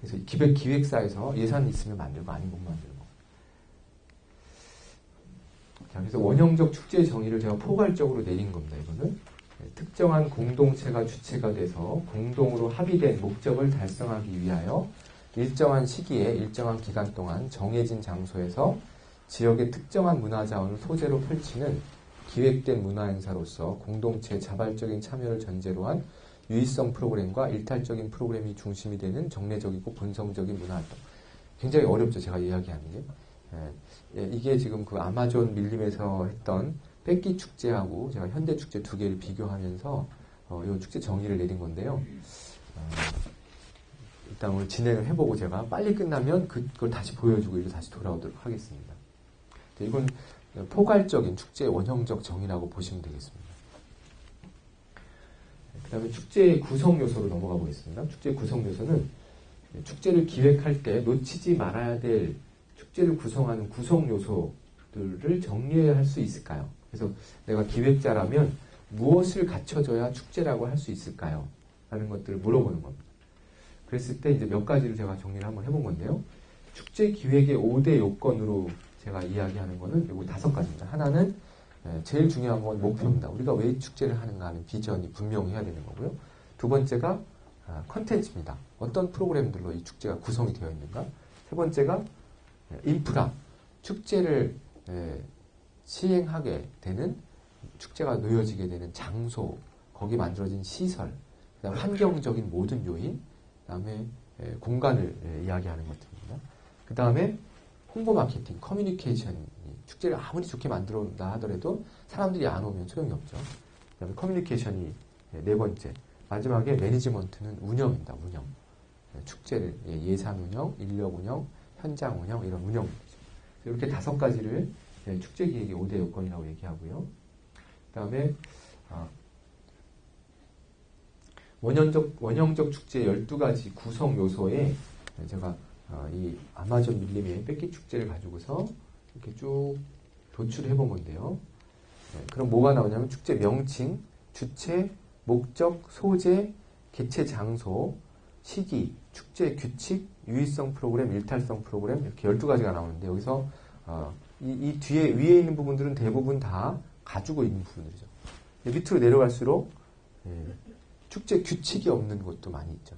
그래서 기획사에서 예산이 있으면 만들고 아니면 못 만들고. 자, 그래서 원형적 축제 정의를 제가 포괄적으로 내린 겁니다. 이거는 특정한 공동체가 주체가 돼서 공동으로 합의된 목적을 달성하기 위하여 일정한 시기에 일정한 기간 동안 정해진 장소에서 지역의 특정한 문화자원을 소재로 펼치는 기획된 문화행사로서 공동체의 자발적인 참여를 전제로 한 유의성 프로그램과 일탈적인 프로그램이 중심이 되는 정례적이고 본성적인 문화활동. 굉장히 어렵죠. 제가 이야기하는 게. 이게 지금 그 아마존 밀림에서 했던 뺏기 축제하고 제가 현대 축제 두 개를 비교하면서 이 축제 정의를 내린 건데요. 일단 오늘 진행을 해보고 제가 빨리 끝나면 그걸 다시 보여주고 이로 다시 돌아오도록 하겠습니다. 이건 포괄적인 축제의 원형적 정의라고 보시면 되겠습니다. 그 다음에 축제의 구성 요소로 넘어가 보겠습니다. 축제의 구성 요소는 축제를 기획할 때 놓치지 말아야 될 축제를 구성하는 구성 요소들을 정리해야 할 수 있을까요? 그래서 내가 기획자라면 무엇을 갖춰줘야 축제라고 할 수 있을까요? 라는 것들을 물어보는 겁니다. 그랬을 때 이제 몇 가지를 제가 정리를 한번 해본 건데요. 축제 기획의 5대 요건으로 제가 이야기하는 거는 요거 5가지입니다. 하나는 제일 중요한 건 목표입니다. 우리가 왜 축제를 하는가 하는 비전이 분명해야 되는 거고요. 두 번째가 컨텐츠입니다. 어떤 프로그램들로 이 축제가 구성이 되어 있는가. 세 번째가 인프라, 축제를 시행하게 되는 축제가 놓여지게 되는 장소, 거기 만들어진 시설, 그다음 환경적인 모든 요인, 그다음에 공간을 이야기하는 것들입니다. 그 다음에 홍보 마케팅, 커뮤니케이션이 축제를 아무리 좋게 만들어다 하더라도 사람들이 안 오면 소용이 없죠. 그다음에 커뮤니케이션이 네 번째. 마지막에 매니지먼트는 운영입니다. 운영. 축제를 예산 운영, 인력 운영, 현장 운영 이런 운영이죠. 이렇게 5가지를 축제 기획의 5대 요건이라고 얘기하고요. 그다음에 원형적 축제 12가지 구성 요소에 제가 이 아마존 밀림의 뺏기 축제를 가지고서 이렇게 쭉 도출을 해본 건데요. 그럼 뭐가 나오냐면 축제 명칭, 주체, 목적, 소재, 개최 장소, 시기, 축제 규칙, 유의성 프로그램, 일탈성 프로그램 이렇게 12가지가 나오는데 여기서 이 뒤에 위에 있는 부분들은 대부분 다 가지고 있는 부분들이죠. 밑으로 내려갈수록 축제 규칙이 없는 것도 많이 있죠.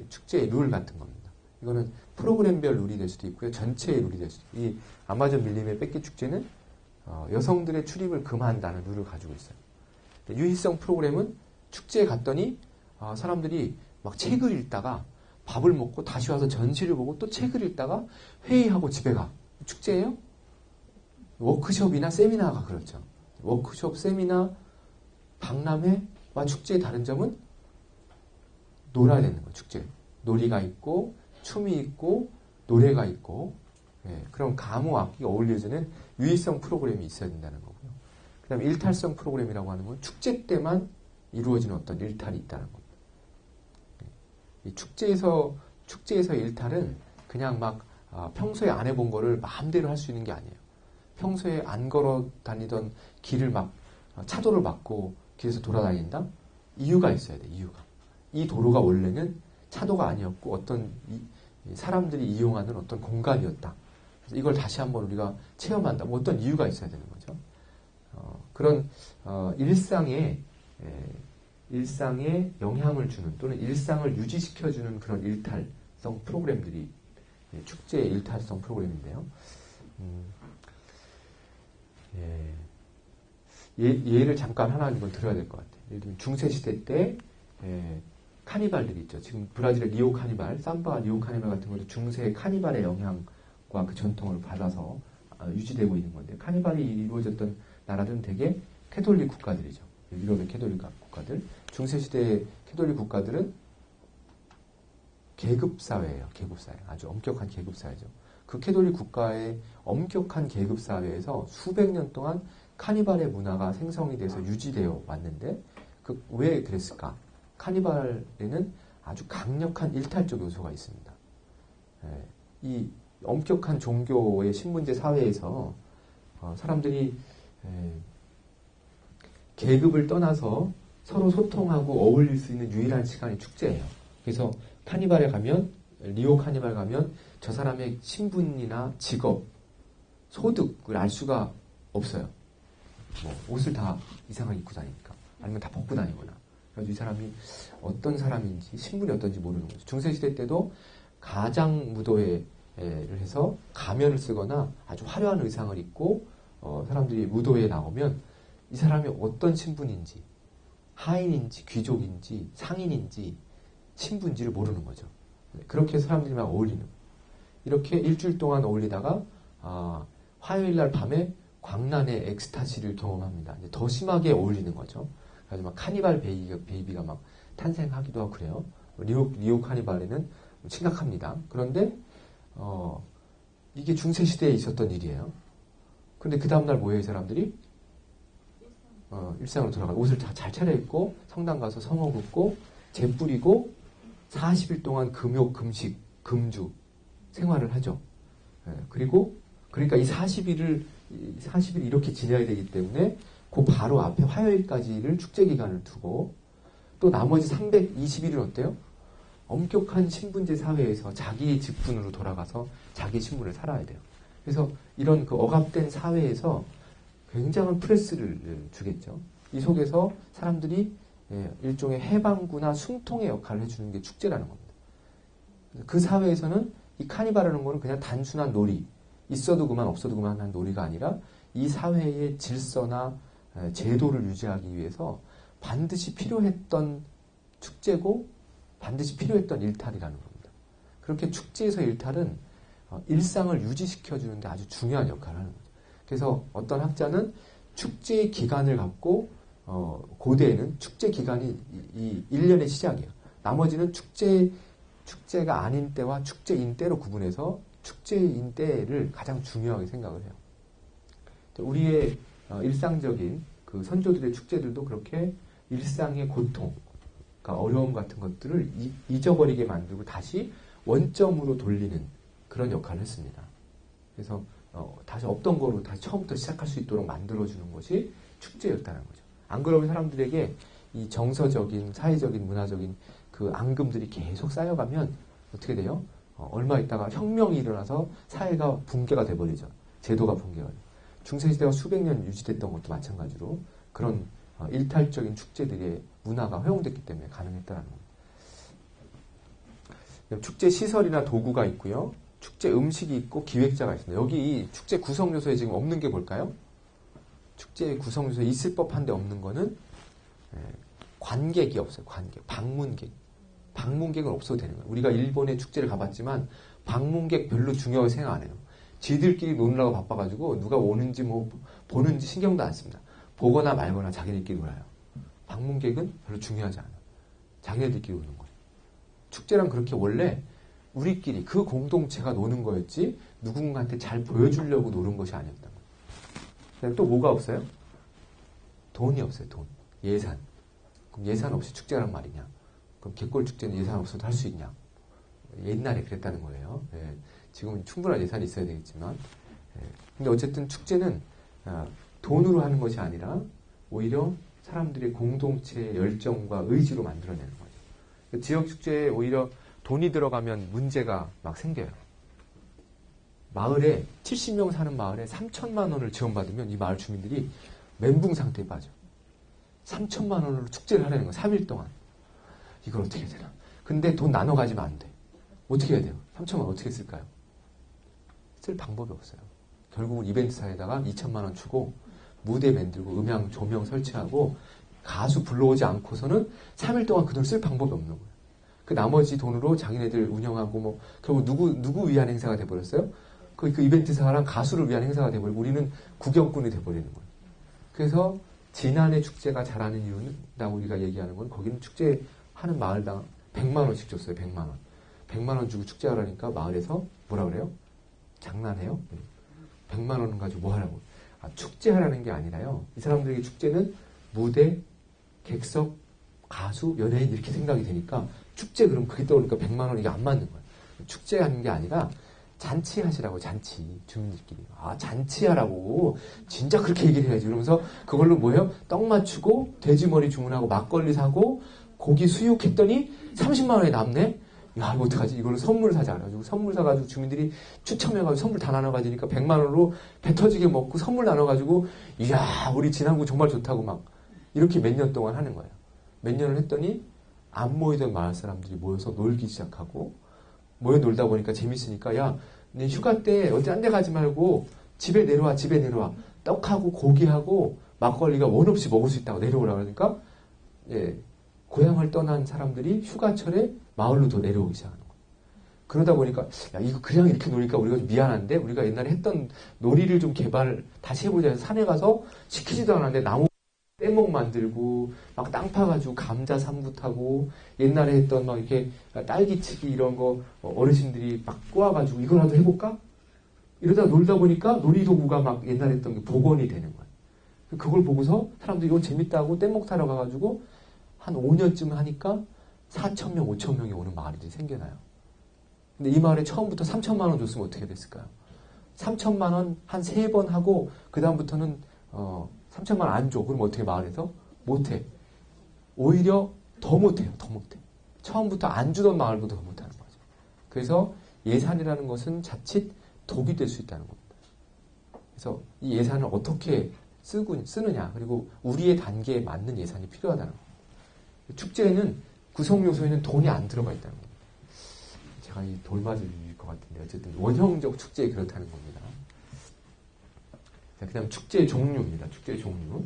축제의 룰 같은 겁니다. 이거는 프로그램별 룰이 될 수도 있고요. 전체의 룰이 될 수도 있고 이 아마존 밀림의 뺏기 축제는 여성들의 출입을 금한다는 룰을 가지고 있어요. 유의성 프로그램은 축제에 갔더니 사람들이 막 책을 읽다가 밥을 먹고 다시 와서 전시를 보고 또 책을 읽다가 회의하고 집에 가. 축제예요? 워크숍이나 세미나가 그렇죠. 워크숍, 세미나, 박람회와 축제의 다른 점은 놀아야 되는 거예요. 축제. 놀이가 있고 춤이 있고 노래가 있고 그럼 가무 악기가 어울려지는 유의성 프로그램이 있어야 된다는 거고요. 그 다음에 일탈성 프로그램이라고 하는 건 축제 때만 이루어지는 어떤 일탈이 있다는 겁니다. 이 축제에서 일탈은 그냥 막 평소에 안 해본 거를 마음대로 할 수 있는 게 아니에요. 평소에 안 걸어 다니던 길을 막 차도를 막고 길에서 돌아다닌다? 이유가 있어야 돼. 이유가. 이 도로가 원래는 차도가 아니었고 어떤 사람들이 이용하는 어떤 공간이었다. 그래서 이걸 다시 한번 우리가 체험한다. 뭐 어떤 이유가 있어야 되는 거죠. 그런 일상에 영향을 주는 또는 일상을 유지시켜주는 그런 일탈성 프로그램들이 축제의 일탈성 프로그램인데요. 예를 잠깐 하나 이걸 들어야 될 것 같아요. 예를 들면 중세시대 때 카니발들이 있죠. 지금 브라질의 리오 카니발, 삼바 리오 카니발 같은 것도 중세 카니발의 영향과 그 전통을 받아서 유지되고 있는 건데 카니발이 이루어졌던 나라들은 대개 캐톨릭 국가들이죠. 유럽의 캐톨릭 국가들. 중세시대의 캐톨릭 국가들은 계급사회예요. 계급사회. 아주 엄격한 계급사회죠. 그 캐톨릭 국가의 엄격한 계급사회에서 수백 년 동안 카니발의 문화가 생성이 돼서 유지되어 왔는데 왜 그랬을까? 카니발에는 아주 강력한 일탈적 요소가 있습니다. 이 엄격한 종교의 신분제 사회에서 사람들이 계급을 떠나서 서로 소통하고 어울릴 수 있는 유일한 시간이 축제예요. 그래서 카니발에 가면 리오 카니발 가면 저 사람의 신분이나 직업, 소득을 알 수가 없어요. 뭐 옷을 다 이상하게 입고 다니니까 아니면 다 벗고 다니거나 그래서 이 사람이 어떤 사람인지 신분이 어떤지 모르는 거죠. 중세시대 때도 가장 무도회를 해서 가면을 쓰거나 아주 화려한 의상을 입고 사람들이 무도회에 나오면 이 사람이 어떤 신분인지 하인인지 귀족인지 상인인지 신분인지를 모르는 거죠. 그렇게 사람들이랑 어울리는 거예요. 이렇게 일주일 동안 어울리다가 화요일 날 밤에 광란의 엑스타시를 경험합니다. 이제 더 심하게 어울리는 거죠. 그래서 막 카니발 베이비가 막 탄생하기도 하고 그래요. 리오 카니발에는 심각합니다. 그런데 이게 중세 시대에 있었던 일이에요. 그런데 그 다음 날 뭐해요, 이 사람들이? 일상으로 돌아가 옷을 다 잘 차려입고 성당 가서 성호 긋고 재 뿌리고 40일 동안 금욕, 금식, 금주 생활을 하죠. 그러니까 이 40일 이렇게 지내야 되기 때문에 그 바로 앞에 화요일까지를 축제 기간을 두고 또 나머지 320일은 어때요? 엄격한 신분제 사회에서 자기의 직분으로 돌아가서 자기 신분을 살아야 돼요. 그래서 이런 그 억압된 사회에서 굉장한 프레스를 주겠죠. 이 속에서 사람들이 일종의 해방구나 숨통의 역할을 해주는 게 축제라는 겁니다. 그 사회에서는 이 카니발이라는 거는 그냥 단순한 놀이, 있어도 그만 없어도 그만 한 놀이가 아니라 이 사회의 질서나 제도를 유지하기 위해서 반드시 필요했던 축제고 반드시 필요했던 일탈이라는 겁니다. 그렇게 축제에서 일탈은 일상을 유지시켜주는데 아주 중요한 역할을 하는 거죠. 그래서 어떤 학자는 축제 기간을 갖고 고대에는 축제 기간이 이 1년의 시작이에요. 나머지는 축제가 아닌 때와 축제인 때로 구분해서 축제인 때를 가장 중요하게 생각을 해요. 우리의 일상적인 그 선조들의 축제들도 그렇게 일상의 고통, 그러니까 어려움 같은 것들을 잊어버리게 만들고 다시 원점으로 돌리는 그런 역할을 했습니다. 그래서 다시 없던 거로 다시 처음부터 시작할 수 있도록 만들어주는 것이 축제였다는 거죠. 안 그러면 사람들에게 이 정서적인, 사회적인, 문화적인 그 앙금들이 계속 쌓여가면 어떻게 돼요? 얼마 있다가 혁명이 일어나서 사회가 붕괴가 돼버리죠. 제도가 붕괴가 돼요. 중세시대가 수백 년 유지됐던 것도 마찬가지로 그런 일탈적인 축제들의 문화가 허용됐기 때문에 가능했다는 겁니다. 축제 시설이나 도구가 있고요. 축제 음식이 있고 기획자가 있습니다. 여기 이 축제 구성 요소에 지금 없는 게 뭘까요? 축제 구성 요소에 있을 법한데 없는 거는 관객이 없어요. 관객, 방문객. 방문객은 없어도 되는 거예요. 우리가 일본의 축제를 가봤지만 방문객 별로 중요하게 생각 안 해요. 지들끼리 노느라고 바빠가지고 누가 오는지 뭐 보는지 신경도 안 씁니다. 보거나 말거나 자기들끼리 놀아요. 방문객은 별로 중요하지 않아요. 자기네들끼리 노는 거예요. 축제란 그렇게 원래 우리끼리 그 공동체가 노는 거였지 누군가한테 잘 보여주려고 노는 것이 아니었단 말이에요. 또 뭐가 없어요? 돈이 없어요. 돈. 예산. 그럼 예산 없이 축제란 말이냐? 그럼 갯골축제는 예산 없어도 할 수 있냐? 옛날에 그랬다는 거예요. 예. 지금은 충분한 예산이 있어야 되겠지만 근데 어쨌든 축제는 돈으로 하는 것이 아니라 오히려 사람들의 공동체의 열정과 의지로 만들어내는 거죠. 지역 축제에 오히려 돈이 들어가면 문제가 막 생겨요. 마을에 70명 사는 마을에 3천만 원을 지원받으면 이 마을 주민들이 멘붕 상태에 빠져. 3천만 원으로 축제를 하려는 거야. 3일 동안. 이걸 어떻게 해야 되나. 근데 돈 나눠 가지면 안 돼. 어떻게 해야 돼요? 3천만 원 어떻게 쓸까요? 쓸 방법이 없어요. 결국은 이벤트사에다가 2천만 원 주고 무대 만들고 음향, 조명 설치하고 가수 불러오지 않고서는 3일 동안 그 돈 쓸 방법이 없는 거예요. 그 나머지 돈으로 자기네들 운영하고 뭐 결국 누구 위한 행사가 돼버렸어요? 그 이벤트사랑 가수를 위한 행사가 돼버리고 우리는 구경꾼이 돼버리는 거예요. 그래서 지난해 축제가 잘하는 이유는 우리가 얘기하는 건 거기는 축제하는 마을당 100만 원씩 줬어요. 100만 원. 100만 원 주고 축제하라니까 마을에서 뭐라 그래요? 장난해요? 100만 원 가지고 뭐 하라고? 축제하라는 게 아니라요. 이 사람들에게 축제는 무대, 객석, 가수, 연예인 이렇게 생각이 되니까 축제 그럼 그게 떠오르니까 100만 원 이게 안 맞는 거예요. 축제하는 게 아니라 잔치하시라고 잔치 주민들끼리 잔치하라고 진짜 그렇게 얘기를 해야지. 그러면서 그걸로 뭐예요? 떡 맞추고 돼지머리 주문하고 막걸리 사고 고기 수육했더니 30만 원이 남네? 야, 이거 어떡하지? 이걸로 선물 사자. 그래가지고 선물 사가지고 주민들이 추첨해가지고 선물 다 나눠가지니까 100만 원으로 배 터지게 먹고 선물 나눠가지고 이야, 우리 지난구 정말 좋다고 막 이렇게 몇 년 동안 하는 거예요. 몇 년을 했더니 안 모이던 마을 사람들이 모여서 놀기 시작하고 모여 놀다 보니까 재밌으니까 야, 내 휴가 때 어디 딴 데 가지 말고 집에 내려와. 떡하고 고기하고 막걸리가 원 없이 먹을 수 있다고 내려오라 그러니까 고향을 떠난 사람들이 휴가철에 마을로 더 내려오기 시작하는 거예요. 그러다 보니까 야, 이거 그냥 이렇게 노니까 우리가 좀 미안한데 우리가 옛날에 했던 놀이를 좀 다시 해보자 해서 산에 가서 시키지도 않았는데 나무 떼목 만들고 막 땅 파가지고 감자 삼부 타고 옛날에 했던 막 이렇게 딸기치기 이런 거 어르신들이 막 꼬아가지고 이거라도 해볼까? 이러다 놀다 보니까 놀이도구가 막 옛날에 했던 게 복원이 되는 거예요. 그걸 보고서 사람들이 이거 재밌다고 떼목 타러 가가지고 한 5년쯤 하니까 4,000명, 5,000명이 오는 마을이 생겨나요. 근데 이 마을에 처음부터 3천만 원 줬으면 어떻게 됐을까요? 3천만 원 한 3번 하고 그 다음부터는 3천만 원 안 줘. 그럼 어떻게 마을에서? 못해. 오히려 더 못해요. 더 못해. 처음부터 안 주던 마을보다 더 못하는 거죠. 그래서 예산이라는 것은 자칫 독이 될 수 있다는 겁니다. 그래서 이 예산을 어떻게 쓰느냐 그리고 우리의 단계에 맞는 예산이 필요하다는 겁니다. 축제에는 구성 요소에는 돈이 안 들어가 있다는 겁니다. 제가 이 돌맞을 것 같은데 어쨌든 원형적 축제에 그렇다는 겁니다. 그 다음 축제의 종류입니다. 축제의 종류.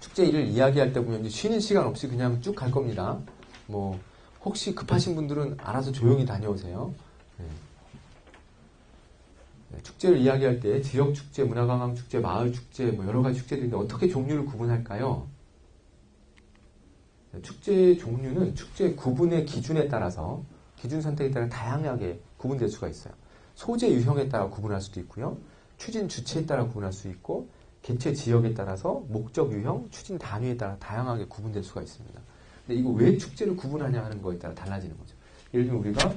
축제를 이야기할 때 보면 쉬는 시간 없이 그냥 쭉 갈 겁니다. 뭐 혹시 급하신 분들은 알아서 조용히 다녀오세요. 네. 축제를 이야기할 때 지역 축제, 문화관광 축제, 마을 축제, 뭐 여러 가지 축제들인데 어떻게 종류를 구분할까요? 축제 종류는 축제 구분의 기준에 따라서 기준 선택에 따라 다양하게 구분될 수가 있어요. 소재 유형에 따라 구분할 수도 있고요. 추진 주체에 따라 구분할 수 있고 개최 지역에 따라서 목적 유형, 추진 단위에 따라 다양하게 구분될 수가 있습니다. 근데 이거 왜 축제를 구분하냐 하는 거에 따라 달라지는 거죠. 예를 들면 우리가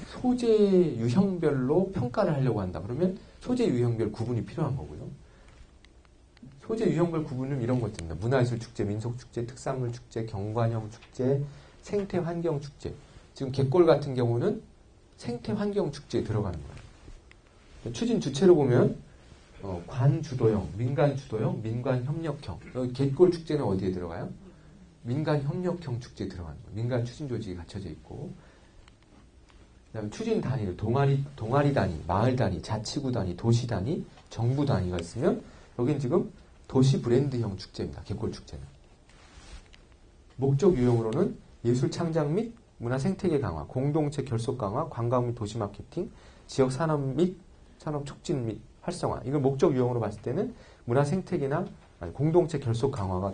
소재 유형별로 평가를 하려고 한다. 그러면 소재 유형별 구분이 필요한 거고요. 소재 유형별 구분은 이런 것들입니다. 문화예술 축제, 민속 축제, 특산물 축제, 경관형 축제, 생태 환경 축제. 지금 갯골 같은 경우는 생태 환경 축제에 들어가는 거예요. 추진 주체로 보면 관 주도형, 민간 주도형, 민간 협력형. 여기 갯골 축제는 어디에 들어가요? 민간 협력형 축제에 들어가는 거예요. 민간 추진 조직이 갖춰져 있고. 그다음에 추진 단위, 동아리 단위, 마을 단위, 자치구 단위, 도시 단위, 정부 단위가 있으면 여긴 지금 도시 브랜드형 축제입니다. 갯골 축제는. 목적 유형으로는 예술 창작 및 문화 생태계 강화, 공동체 결속 강화, 관광 및 도시 마케팅, 지역 산업 및 산업 촉진 및 활성화. 이걸 목적 유형으로 봤을 때는 문화 생태계나 공동체 결속 강화가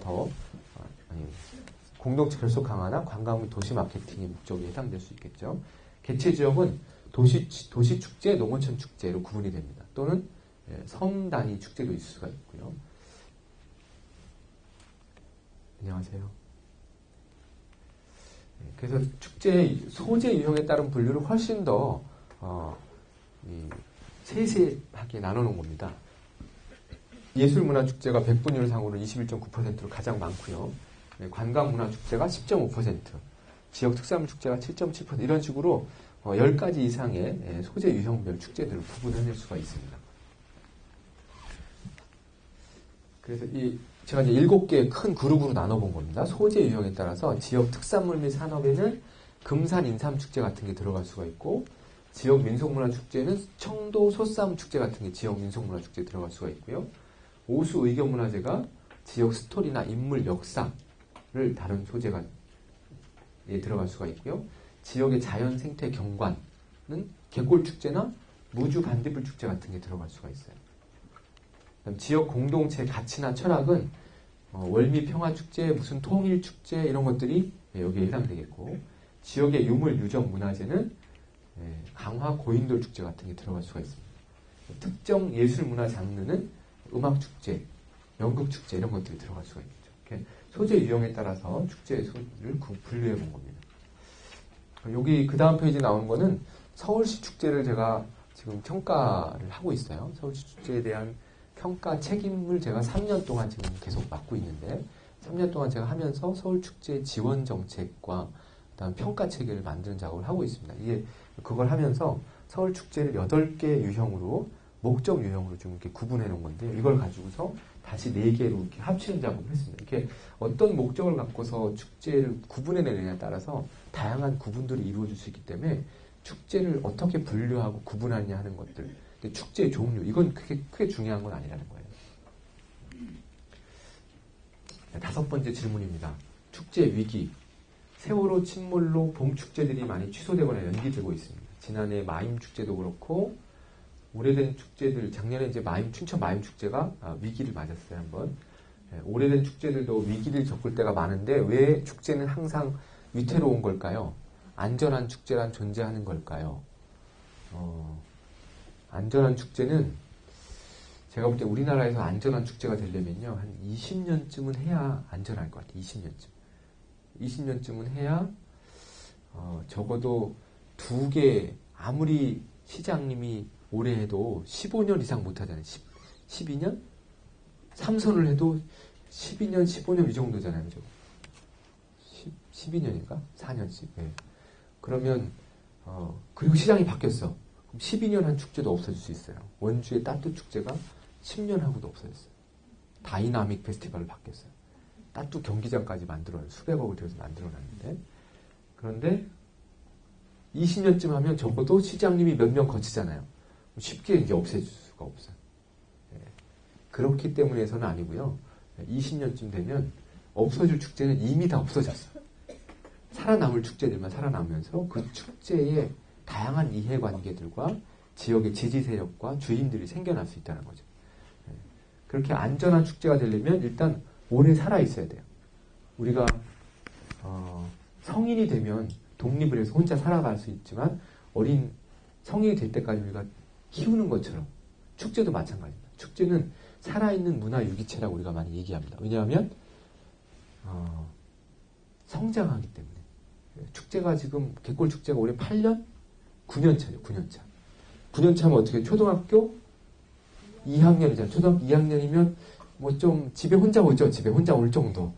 공동체 결속 강화나 관광 및 도시 마케팅의 목적에 해당될 수 있겠죠. 개최 지역은 도시 축제, 농어촌 축제로 구분이 됩니다. 또는 섬 단위 축제도 있을 수가 있고요. 안녕하세요. 그래서 축제의 소재 유형에 따른 분류를 훨씬 더 세세하게 나눠놓은 겁니다. 예술문화축제가 100분율 상으로 21.9%로 가장 많고요. 관광문화축제가 10.5%, 지역 특산물 축제가 7.7% 이런 식으로 10가지 이상의 소재 유형별 축제들을 구분해낼 수가 있습니다. 그래서 제가 이제 7개의 큰 그룹으로 나눠본 겁니다. 소재 유형에 따라서 지역 특산물 및 산업에는 금산 인삼 축제 같은 게 들어갈 수가 있고, 지역 민속문화 축제는 청도 소싸움 축제 같은 게 지역 민속문화 축제에 들어갈 수가 있고요. 오수 의견문화제가 지역 스토리나 인물 역사를 다룬 소재가 들어갈 수가 있고요. 지역의 자연 생태 경관은 갯골 축제나 무주 반딧불 축제 같은 게 들어갈 수가 있어요. 지역 공동체 가치나 철학은 월미 평화축제, 무슨 통일축제 이런 것들이 여기에 해당되겠고, 지역의 유물 유적 문화재는 강화 고인돌 축제 같은 게 들어갈 수가 있습니다. 특정 예술 문화 장르는 음악축제, 연극축제 이런 것들이 들어갈 수가 있겠죠. 이렇게 소재 유형에 따라서 축제의 소를 분류해 본 겁니다. 여기 그 다음 페이지 나오는 거는 서울시 축제를 제가 지금 평가를 하고 있어요. 서울시 축제에 대한 평가 책임을 제가 3년 동안 지금 계속 맡고 있는데, 3년 동안 제가 하면서 서울축제 지원 정책과 그다음 평가 체계를 만드는 작업을 하고 있습니다. 이게 그걸 하면서 서울축제를 8개 유형으로 목적 유형으로 좀 이렇게 구분해 놓은 건데요. 이걸 가지고서 다시 4개로 이렇게 합치는 작업을 했습니다. 이렇게 어떤 목적을 갖고서 축제를 구분해 내느냐에 따라서 다양한 구분들이 이루어질 수 있기 때문에 축제를 어떻게 분류하고 구분하느냐 하는 것들, 축제의 종류, 이건 크게 중요한 건 아니라는 거예요. 5번째 질문입니다. 축제 위기. 세월호 침몰로 봄 축제들이 많이 취소되거나 연기되고 있습니다. 지난해 마임 축제도 그렇고, 오래된 축제들, 작년에 이제 춘천 마임 축제가 위기를 맞았어요, 한번. 오래된 축제들도 위기를 겪을 때가 많은데, 왜 축제는 항상 위태로운 걸까요? 안전한 축제란 존재하는 걸까요? 안전한 축제는 제가 볼 때 우리나라에서 안전한 축제가 되려면요, 한 20년쯤은 해야 안전할 것 같아요. 20년쯤은 해야 적어도 2개, 아무리 시장님이 오래 해도 15년 이상 못 하잖아요. 12년? 3선을 해도 12년, 15년 이 정도잖아요. 그죠? 12년인가? 4년씩. 네. 그러면 그리고 시장이 바뀌었어. 그럼 12년 한 축제도 없어질 수 있어요. 원주의 따뚜 축제가 10년 하고도 없어졌어요. 다이나믹 페스티벌로 바뀌었어요. 따뚜 경기장까지 만들어요. 수백억을 들여서 만들어놨는데, 그런데 20년쯤 하면 적어도 시장님이 몇 명 거치잖아요. 쉽게 이제 없애줄 수가 없어요. 그렇기 때문에서는 아니고요. 20년쯤 되면 없어질 축제는 이미 다 없어졌어요. 살아남을 축제들만 살아나면서 그 축제의 다양한 이해관계들과 지역의 지지 세력과 주인들이 생겨날 수 있다는 거죠. 예. 그렇게 안전한 축제가 되려면 일단 오래 살아 있어야 돼요. 우리가 성인이 되면 독립을 해서 혼자 살아갈 수 있지만 어린 성인이 될 때까지 우리가 키우는 것처럼 축제도 마찬가지입니다. 축제는 살아있는 문화 유기체라고 우리가 많이 얘기합니다. 왜냐하면 성장하기 때문에. 축제가 지금 갯골 축제가 올해 8년? 9년 차죠. 9년 차. 9년 차면 어떻게 초등학교 2학년이잖아요. 초등학교 2학년이면 뭐 좀 집에 혼자 오죠. 집에 혼자 올 정도.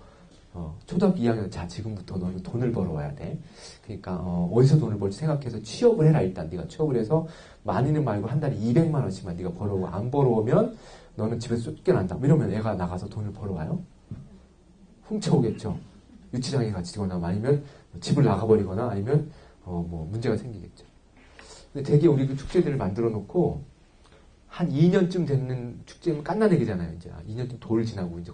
초등학교 2학년, 자, 지금부터 너는 돈을 벌어와야 돼. 그러니까, 어디서 돈을 벌지 생각해서 취업을 해라, 일단. 네가 취업을 해서, 많이는 말고 한 달에 200만원씩만 네가 벌어오고, 안 벌어오면 너는 집에서 쫓겨난다. 이러면 애가 나가서 돈을 벌어와요? 훔쳐오겠죠. 유치장에 갇히거나, 아니면 집을 나가버리거나, 아니면, 뭐, 문제가 생기겠죠. 근데 되게 우리 그 축제들을 만들어 놓고, 한 2년쯤 되는 축제면 깐나내기잖아요, 이제. 2년쯤 돌 지나고, 이제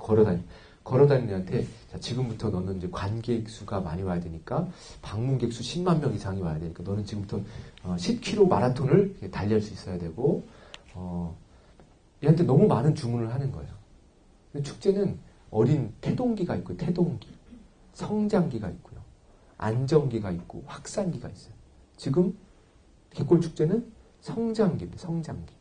걸어다니는 애한테 자, 지금부터 너는 이제 관객 수가 많이 와야 되니까 방문객 수 10만 명 이상이 와야 되니까 너는 지금부터 10km 마라톤을 달릴 수 있어야 되고 얘한테 너무 많은 주문을 하는 거예요. 근데 축제는 어린 태동기가 있고 태동기, 성장기가 있고요. 안정기가 있고 확산기가 있어요. 지금 갯골 축제는 성장기입니다. 성장기.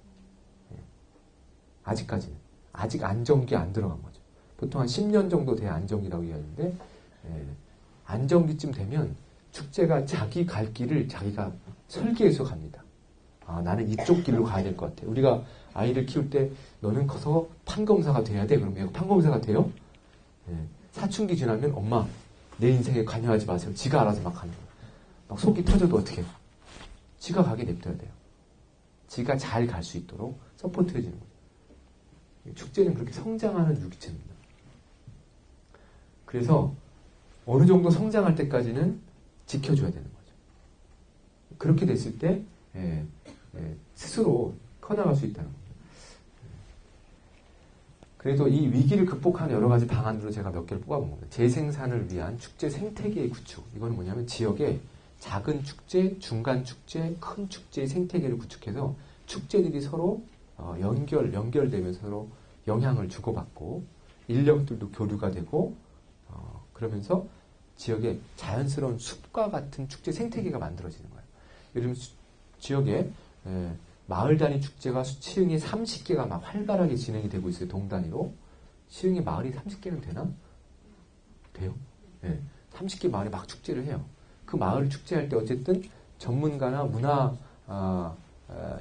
아직까지는. 아직 안정기 안 들어간 거죠. 보통 한 10년 정도 돼야 안정기라고 이야기하는데 안정기쯤 되면 축제가 자기 갈 길을 자기가 설계해서 갑니다. 나는 이쪽 길로 가야 될 것 같아. 우리가 아이를 키울 때 너는 커서 판검사가 돼야 돼. 그러면 얘가 판검사가 돼요? 사춘기 지나면 엄마 내 인생에 관여하지 마세요. 지가 알아서 막 하는 거예요. 막 속이 터져도 어떻게 해요? 지가 가게 냅둬야 돼요. 지가 잘 갈 수 있도록 서포트 해주는 거예요. 축제는 그렇게 성장하는 유기체입니다. 그래서 어느 정도 성장할 때까지는 지켜줘야 되는 거죠. 그렇게 됐을 때 스스로 커나갈 수 있다는 거죠. 그래도 이 위기를 극복하는 여러 가지 방안으로 제가 몇 개를 뽑아본 겁니다. 재생산을 위한 축제 생태계의 구축. 이건 뭐냐면 지역에 작은 축제, 중간 축제, 큰 축제의 생태계를 구축해서 축제들이 서로 연결되면서 서로 영향을 주고받고 인력들도 교류가 되고 그러면서 지역에 자연스러운 숲과 같은 축제 생태계가 만들어지는 거예요. 예를 들면 지역에 마을 단위 축제가 시흥에 30개가 막 활발하게 진행이 되고 있어요. 동 단위로. 시흥에 마을이 30개는 되나? 돼요. 30개 마을에 막 축제를 해요. 그 마을 축제할 때 어쨌든 전문가나 문화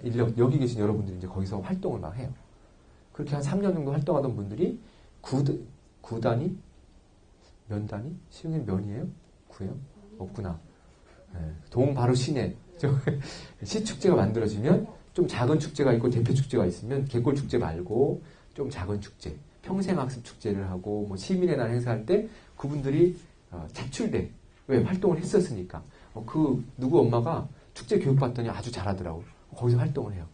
인력, 여기 계신 여러분들이 이제 거기서 활동을 막 해요. 그렇게 한 3년 정도 활동하던 분들이 구 단위? 면 단위? 시흥이 면이에요? 구예요? 없구나. 동 바로 시내. 시축제가 만들어지면 좀 작은 축제가 있고 대표 축제가 있으면 갯골 축제 말고 좀 작은 축제, 평생학습 축제를 하고 뭐 시민의 날 행사할 때 그분들이 차출돼. 왜? 활동을 했었으니까. 그 누구 엄마가 축제 교육받더니 아주 잘하더라고. 거기서 활동을 해요.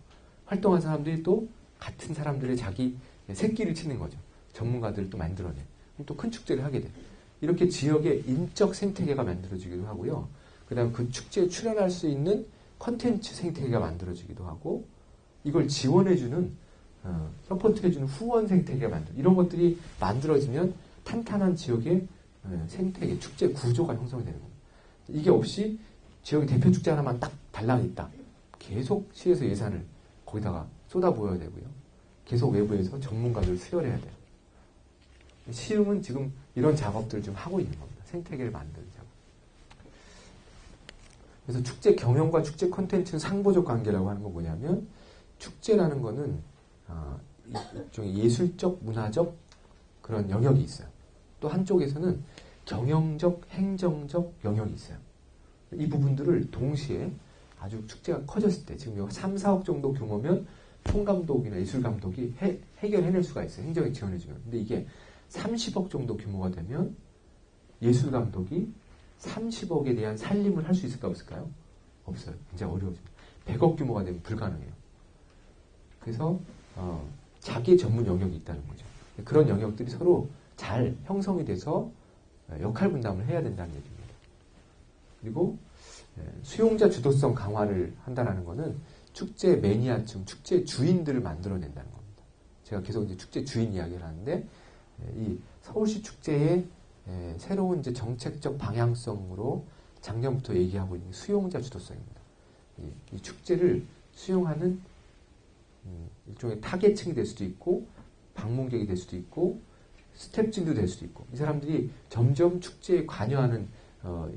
활동한 사람들이 또 같은 사람들의 자기 새끼를 치는 거죠. 전문가들을 또 만들어내. 또 큰 축제를 하게 돼. 이렇게 지역의 인적 생태계가 만들어지기도 하고요. 그 다음 그 축제에 출연할 수 있는 컨텐츠 생태계가 만들어지기도 하고 이걸 지원해주는 서포트해주는 후원 생태계가 이런 것들이 만들어지면 탄탄한 지역의 생태계, 축제 구조가 형성이 되는 겁니다. 이게 없이 지역의 대표 축제 하나만 딱 달랑이 있다. 계속 시에서 예산을 거기다가 쏟아부어야 되고요. 계속 외부에서 전문가들을 수혈해야 돼요. 시흥은 지금 이런 작업들을 좀 하고 있는 겁니다. 생태계를 만드는 작업. 그래서 축제 경영과 축제 콘텐츠는 상보적 관계라고 하는 건 뭐냐면 축제라는 거는 일종의 예술적, 문화적 그런 영역이 있어요. 또 한쪽에서는 경영적, 행정적 영역이 있어요. 이 부분들을 동시에 아주 축제가 커졌을 때 지금 3, 4억 정도 규모면 총감독이나 예술감독이 해결해낼 수가 있어요. 행정이 지원해주면. 근데 이게 30억 정도 규모가 되면 예술감독이 30억에 대한 살림을 할 수 있을까 없을까요? 없어요. 굉장히 어려워집니다. 100억 규모가 되면 불가능해요. 그래서 자기의 전문 영역이 있다는 거죠. 그런 영역들이 서로 잘 형성이 돼서 역할 분담을 해야 된다는 얘기입니다. 그리고 수용자 주도성 강화를 한다는 것은 축제 매니아층, 축제 주인들을 만들어낸다는 겁니다. 제가 계속 이제 축제 주인 이야기를 하는데, 이 서울시 축제의 새로운 이제 정책적 방향성으로 작년부터 얘기하고 있는 수용자 주도성입니다. 이 축제를 수용하는 일종의 타겟층이 될 수도 있고, 방문객이 될 수도 있고, 스텝진도 될 수도 있고, 이 사람들이 점점 축제에 관여하는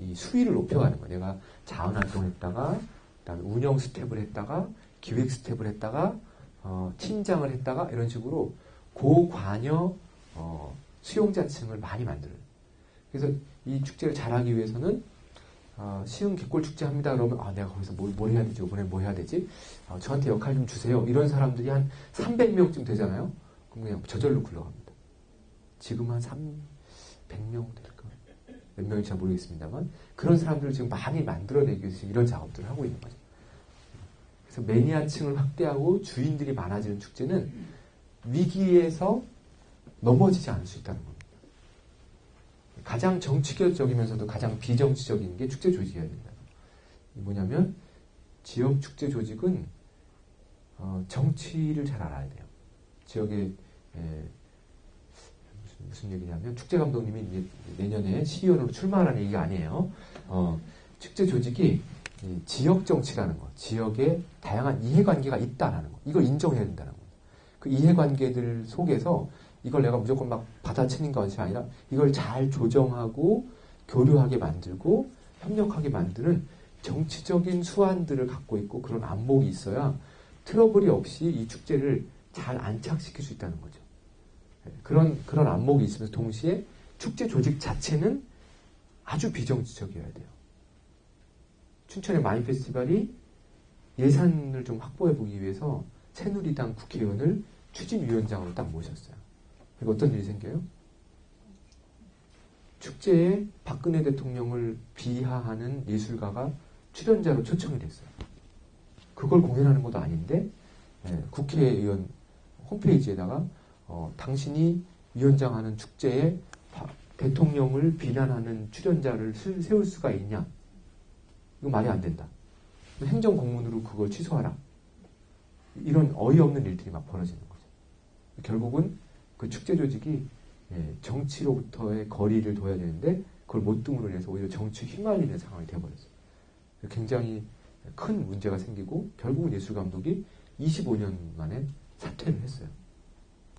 이 수위를 높여가는 거예요. 내가 자원활동을 했다가, 그다음에 운영 스텝을 했다가, 기획 스텝을 했다가, 팀장을 했다가, 이런 식으로 고관여 수용자층을 많이 만들어요. 그래서 이 축제를 잘하기 위해서는 시흥 갯골 축제 합니다. 그러면 내가 거기서 뭘 해야 되지? 이번에 뭐 해야 되지? 저한테 역할 좀 주세요. 이런 사람들이 한 300명쯤 되잖아요. 그럼 그냥 저절로 굴러갑니다. 지금 한 100명 될까? 몇 명인지 잘 모르겠습니다만 그런 사람들을 지금 많이 만들어내기 위해서 이런 작업들을 하고 있는 거죠. 그래서 매니아층을 확대하고 주인들이 많아지는 축제는 위기에서 넘어지지 않을 수 있다는 겁니다. 가장 정치적이면서도 가장 비정치적인 게 축제 조직이어야 된다. 뭐냐면 지역 축제 조직은 정치를 잘 알아야 돼요. 지역에 무슨 얘기냐면 축제 감독님이 이제 내년에 시의원으로 출마하라는 얘기가 아니에요. 축제 조직이 지역 정치라는 것, 지역에 다양한 이해관계가 있다라는 것, 이걸 인정해야 된다는 것. 그 이해관계들 속에서 이걸 내가 무조건 막 받아치는 것이 아니라 이걸 잘 조정하고 교류하게 만들고 협력하게 만드는 정치적인 수완들을 갖고 있고 그런 안목이 있어야 트러블이 없이 이 축제를 잘 안착시킬 수 있다는 거죠. 그런 안목이 있으면서 동시에 축제 조직 자체는 아주 비정치적이어야 돼요. 춘천의 마인 페스티벌이 예산을 좀 확보해 보기 위해서 새누리당 국회의원을 추진위원장으로 딱 모셨어요. 그리고 어떤 일이 생겨요? 축제에 박근혜 대통령을 비하하는 예술가가 출연자로 초청이 됐어요. 그걸 공연하는 것도 아닌데 국회의원 홈페이지에다가 당신이 위원장하는 축제에 대통령을 비난하는 출연자를 세울 수가 있냐? 이거 말이 안 된다. 행정공문으로 그걸 취소하라. 이런 어이없는 일들이 막 벌어지는 거죠. 결국은 그 축제 조직이 정치로부터의 거리를 둬야 되는데 그걸 못 둠으로 인해서 오히려 정치 휘말리는 상황이 되어버렸어요. 굉장히 큰 문제가 생기고 결국은 예술감독이 25년 만에 사퇴를 했어요.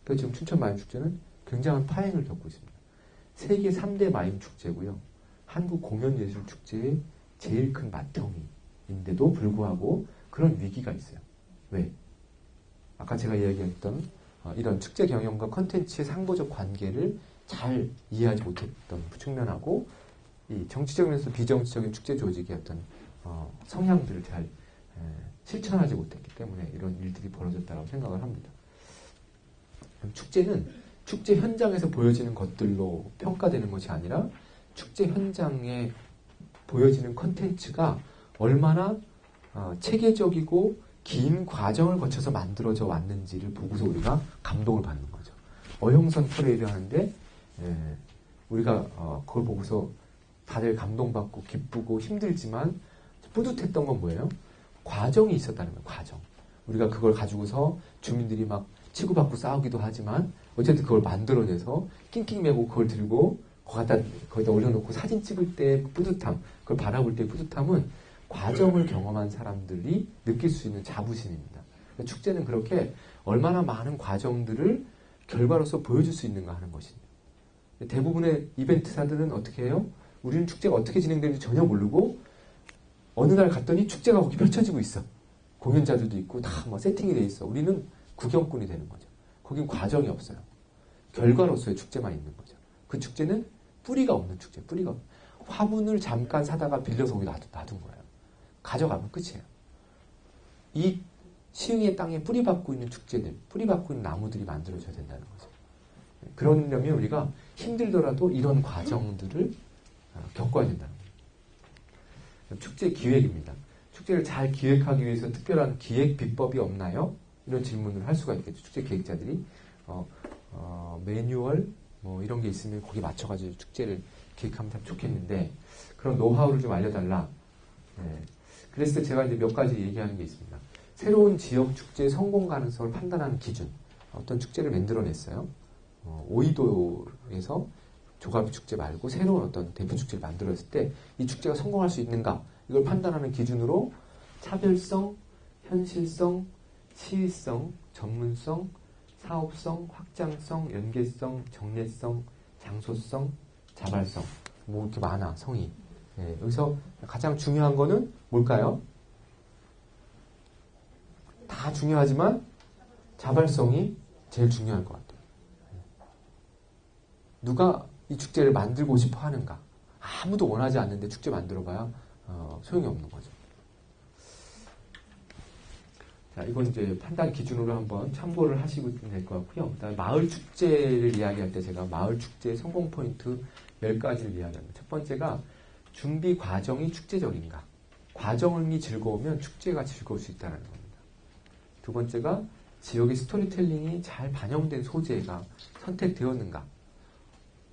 그래서 지금 춘천 마임 축제는 굉장한 파행을 겪고 있습니다. 세계 3대 마임 축제고요. 한국 공연예술 축제의 제일 큰 맏덩이인데도 불구하고 그런 위기가 있어요. 왜? 아까 제가 이야기했던 이런 축제 경영과 컨텐츠의 상호적 관계를 잘 이해하지 못했던 측면하고 이 정치적이면서 비정치적인 축제 조직의 어떤 성향들을 잘 실천하지 못했기 때문에 이런 일들이 벌어졌다고 생각을 합니다. 축제는 축제 현장에서 보여지는 것들로 평가되는 것이 아니라 축제 현장에 보여지는 컨텐츠가 얼마나 체계적이고 긴 과정을 거쳐서 만들어져 왔는지를 보고서 우리가 감동을 받는 거죠. 어형선 퍼레이드 하는데 우리가 그걸 보고서 다들 감동받고 기쁘고 힘들지만 뿌듯했던 건 뭐예요? 과정이 있었다는 거예요. 과정. 우리가 그걸 가지고서 주민들이 막 치고받고 싸우기도 하지만 어쨌든 그걸 만들어내서 낑낑매고 그걸 들고 거기다 올려놓고 사진 찍을 때 뿌듯함, 그걸 바라볼 때 뿌듯함은 과정을 경험한 사람들이 느낄 수 있는 자부심입니다. 축제는 그렇게 얼마나 많은 과정들을 결과로서 보여줄 수 있는가 하는 것입니다. 대부분의 이벤트사들은 어떻게 해요? 우리는 축제가 어떻게 진행되는지 전혀 모르고 어느 날 갔더니 축제가 거기 펼쳐지고 있어. 공연자들도 있고 다 뭐 세팅이 돼 있어. 우리는 구경꾼이 되는 거죠. 거긴 과정이 없어요. 결과로서의 축제만 있는 거죠. 그 축제는 뿌리가 없는 축제. 뿌리가 화분을 잠깐 사다가 빌려서 거기 놔둔 거예요. 가져가면 끝이에요. 이 시흥의 땅에 뿌리 박고 있는 축제들, 뿌리 박고 있는 나무들이 만들어져야 된다는 거죠. 그러려면 우리가 힘들더라도 이런 과정들을 겪어야 된다는 거예요. 축제 기획입니다. 축제를 잘 기획하기 위해서 특별한 기획 비법이 없나요? 이런 질문을 할 수가 있겠죠. 축제 기획자들이 매뉴얼 뭐 이런 게 있으면 거기에 맞춰가지고 축제를 기획하면 참 좋겠는데 그런 노하우를 좀 알려달라. 그래서 제가 이제 몇 가지 얘기하는 게 있습니다. 새로운 지역 축제의 성공 가능성을 판단하는 기준, 어떤 축제를 만들어냈어요. 오이도에서 조가비 축제 말고 새로운 어떤 대표 축제를 만들었을 때 이 축제가 성공할 수 있는가, 이걸 판단하는 기준으로 차별성, 현실성, 시의성, 전문성, 사업성, 확장성, 연계성, 정례성, 장소성, 자발성, 뭐 이렇게 많아, 성이. 예, 여기서 가장 중요한 거는 뭘까요? 다 중요하지만 자발성이 제일 중요할 것 같아요. 누가 이 축제를 만들고 싶어 하는가? 아무도 원하지 않는데 축제 만들어봐야 소용이 없는 거죠. 자, 이건 이제 판단 기준으로 한번 참고를 하시고 될 것 같고요. 그다음에 마을 축제를 이야기할 때 제가 마을 축제의 성공 포인트 10가지를 이야기합니다. 첫 번째가 준비 과정이 축제적인가? 과정이 즐거우면 축제가 즐거울 수 있다는 겁니다. 두 번째가 지역의 스토리텔링이 잘 반영된 소재가 선택되었는가?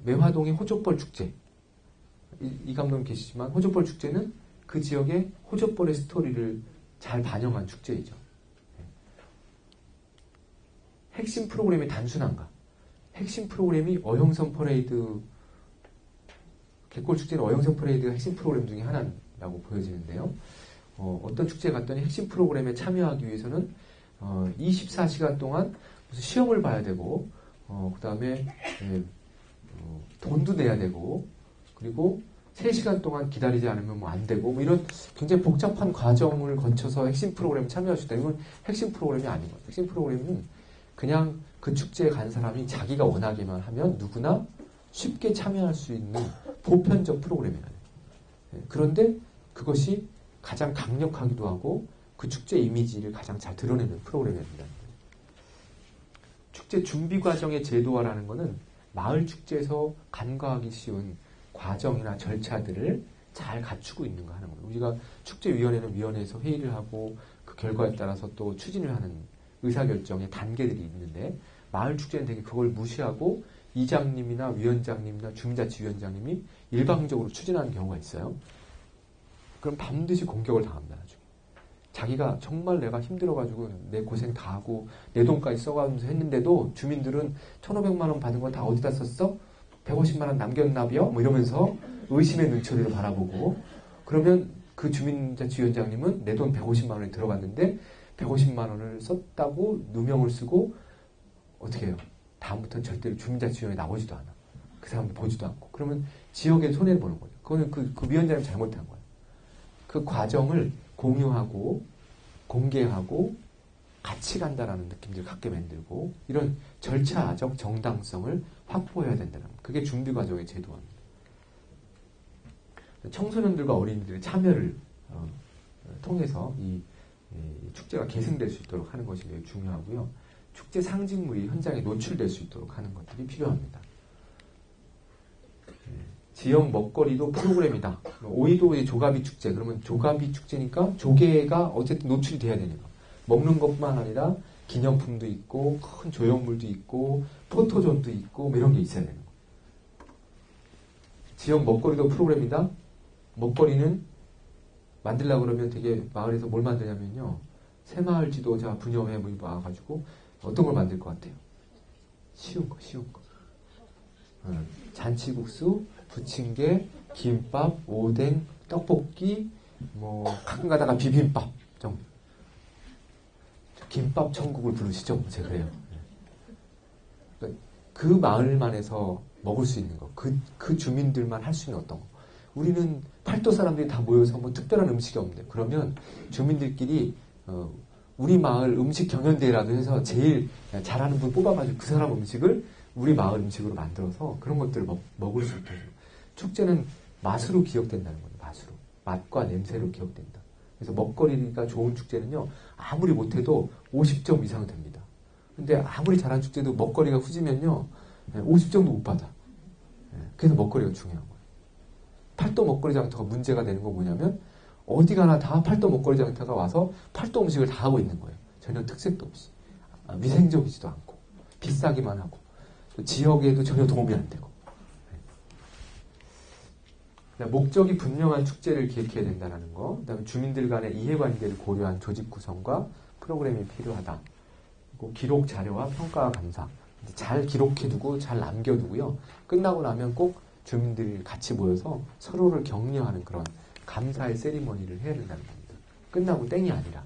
매화동의 호족벌 축제. 이 감독님 계시지만 호족벌 축제는 그 지역의 호족벌의 스토리를 잘 반영한 축제이죠. 핵심 프로그램이 단순한가? 핵심 프로그램이 어형성 퍼레이드, 갯골 축제는 어형성 퍼레이드가 핵심 프로그램 중에 하나라고 보여지는데요. 어떤 축제에 갔더니 핵심 프로그램에 참여하기 위해서는 24시간 동안 무슨 시험을 봐야 되고, 그 다음에 돈도 내야 되고, 그리고 3시간 동안 기다리지 않으면 뭐 안 되고, 뭐 이런 굉장히 복잡한 과정을 거쳐서 핵심 프로그램에 참여할 수 있다. 이건 핵심 프로그램이 아닌 거예요. 핵심 프로그램은 그냥 그 축제에 간 사람이 자기가 원하기만 하면 누구나 쉽게 참여할 수 있는 보편적 프로그램이에요. 그런데 그것이 가장 강력하기도 하고 그 축제 이미지를 가장 잘 드러내는 프로그램입니다. 축제 준비 과정의 제도화라는 것은 마을 축제에서 간과하기 쉬운 과정이나 절차들을 잘 갖추고 있는 거 하는 거예요. 우리가 축제위원회는 위원회에서 회의를 하고 그 결과에 따라서 또 추진을 하는 의사결정의 단계들이 있는데, 마을 축제는 되게 그걸 무시하고 이장님이나 위원장님이나 주민자치위원장님이 일방적으로 추진하는 경우가 있어요. 그럼 반드시 공격을 당합니다. 나중에. 자기가 정말 내가 힘들어가지고 내 고생 다 하고 내 돈까지 써가면서 했는데도 주민들은 1,500만 원 받은 건 다 어디다 썼어? 150만 원 남겼나벼? 뭐 이러면서 의심의 눈초리를 바라보고, 그러면 그 주민자치위원장님은 내 돈 150만 원이 들어갔는데 150만 원을 썼다고 누명을 쓰고 어떻게 해요? 다음부터는 절대로 주민자치위원회에 나오지도 않아. 그 사람도 보지도 않고. 그러면 지역에 손해를 보는 거죠. 그거는 그 위원장이 잘못한 거예요. 그 과정을 공유하고 공개하고 같이 간다라는 느낌들을 갖게 만들고 이런 절차적 정당성을 확보해야 된다는 거예요. 그게 준비 과정의 제도입니다. 청소년들과 어린이들의 참여를 통해서 이 축제가 계승될 수 있도록 하는 것이 매우 중요하고요. 축제 상징물이 현장에 노출될 수 있도록 하는 것들이 필요합니다. 지역 먹거리도 프로그램이다. 오이도의 조가비 축제. 그러면 조가비 축제니까 조개가 어쨌든 노출이 돼야 되는 거. 먹는 것만 아니라 기념품도 있고 큰 조형물도 있고 포토존도 있고 뭐 이런 게 있어야 되는 거. 지역 먹거리도 프로그램이다. 먹거리는 만들려고 그러면 되게 마을에서 뭘 만드냐면요. 새마을 지도자 분여회 뭐 와가지고 어떤 걸 만들 것 같아요? 쉬운 거. 잔치국수, 부침개, 김밥, 오뎅, 떡볶이, 뭐 가끔 가다가 비빔밥 정도. 김밥 천국을 부르시죠? 제가 그래요. 그 마을만에서 먹을 수 있는 거, 그 주민들만 할 수 있는 어떤 거. 우리는 팔도 사람들이 다 모여서 뭐 특별한 음식이 없는데, 그러면 주민들끼리 우리 마을 음식 경연대회라도 해서 제일 잘하는 분 뽑아가지고 그 사람 음식을 우리 마을 음식으로 만들어서 그런 것들을 먹을 수 있게 해요. 축제는 맛으로 기억된다는 거예요. 맛으로. 맛과 냄새로 기억된다. 그래서 먹거리가 좋은 축제는요, 아무리 못해도 50점 이상은 됩니다. 근데 아무리 잘한 축제도 먹거리가 후지면요, 50점도 못 받아. 그래서 먹거리가 중요한 거예요. 팔도 먹거리 장터가 문제가 되는 건 뭐냐면, 어디 가나 다 팔도 먹거리 장터가 와서 팔도 음식을 다 하고 있는 거예요. 전혀 특색도 없이. 위생적이지도 않고, 비싸기만 하고, 또 지역에도 전혀 도움이 안 되고. 목적이 분명한 축제를 기획해야 된다는 거. 그다음에 주민들 간의 이해관계를 고려한 조직 구성과 프로그램이 필요하다. 그리고 기록 자료와 평가와 감사. 잘 기록해두고 잘 남겨두고요. 끝나고 나면 꼭 주민들이 같이 모여서 서로를 격려하는 그런 감사의 세리머니를 해야 된다는 겁니다. 끝나고 땡이 아니라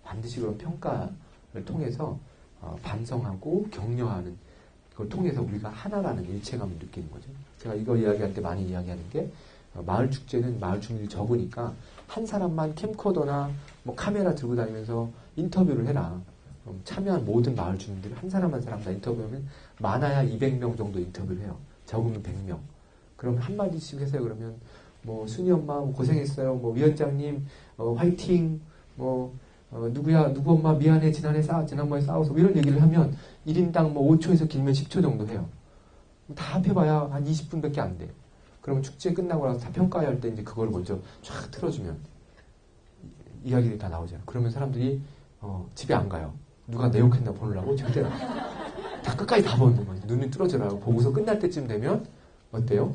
반드시 그런 평가를 통해서 반성하고 격려하는 그걸 통해서 우리가 하나라는 일체감을 느끼는 거죠. 제가 이거 이야기할 때 많이 이야기하는 게 마을 축제는 마을 주민들이 적으니까 한 사람만 캠코더나 뭐 카메라 들고 다니면서 인터뷰를 해라. 참여한 모든 마을 주민들 한 사람 한 사람 다 인터뷰하면 많아야 200명 정도 인터뷰를 해요. 적으면 100명. 그럼 한마디씩 해서요. 그러면 뭐 순이 엄마 고생했어요. 뭐 위원장님 화이팅. 뭐 누구야 누구 엄마 미안해 지난번에 싸워서 이런 얘기를 하면 1인당 뭐 5초에서 길면 10초 정도 해요. 다 합해봐야 한 20분밖에 안 돼. 그러면 축제 끝나고 나서 다 평가해야 할 때 이제 그걸 먼저 쫙 틀어주면 이야기들이 다 나오잖아요. 그러면 사람들이 집에 안 가요. 누가 내 욕했나 보느라고 절대 다 끝까지 다 보는 거예요. 눈이 뚫어져라고 보고서 끝날 때쯤 되면 어때요?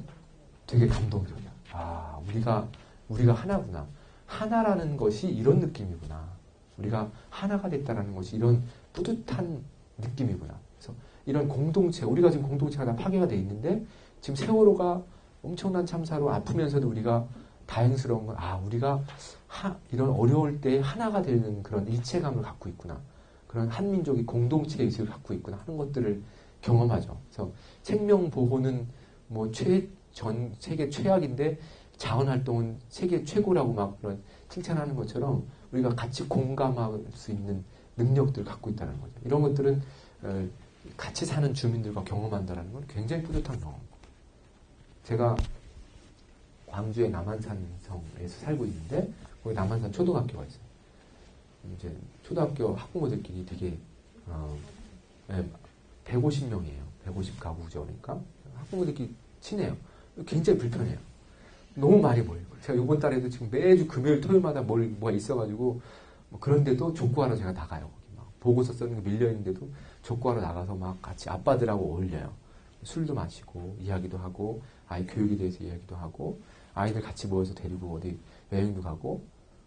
되게 감동적이야. 아, 우리가 하나구나. 하나라는 것이 이런 느낌이구나. 우리가 하나가 됐다라는 것이 이런 뿌듯한 느낌이구나. 그래서 이런 공동체, 우리가 지금 공동체가 다 파괴가 돼 있는데 지금 세월호가 엄청난 참사로 아프면서도 우리가 다행스러운 건 우리가 이런 어려울 때 하나가 되는 그런 일체감을 갖고 있구나. 그런 한민족이 공동체 의식을 갖고 있구나 하는 것들을 경험하죠. 그래서 생명 보호는 뭐 세계 최악인데 자원 활동은 세계 최고라고 막 그런 칭찬하는 것처럼 우리가 같이 공감할 수 있는 능력들을 갖고 있다는 거죠. 이런 것들은 같이 사는 주민들과 경험한다는 건 굉장히 뿌듯한 경험. 제가 광주의 남한산성에서 살고 있는데 거기 남한산 초등학교가 있어요. 이제 초등학교 학부모들끼리 되게 150명이에요. 150가구죠. 그러니까 학부모들끼리 친해요. 굉장히 불편해요. 너무 많이 모여요. 제가 이번 달에도 지금 매주 금요일 토요일마다 뭐가 있어가지고 뭐 그런데도 족구하러 제가 나가요. 거기 막 보고서 쓰는 게 밀려있는데도 족구하러 나가서 막 같이 아빠들하고 어울려요. 술도 마시고 이야기도 하고 아이 교육에 대해서 이야기도 하고 아이들 같이 모여서 데리고 어디 여행도 가고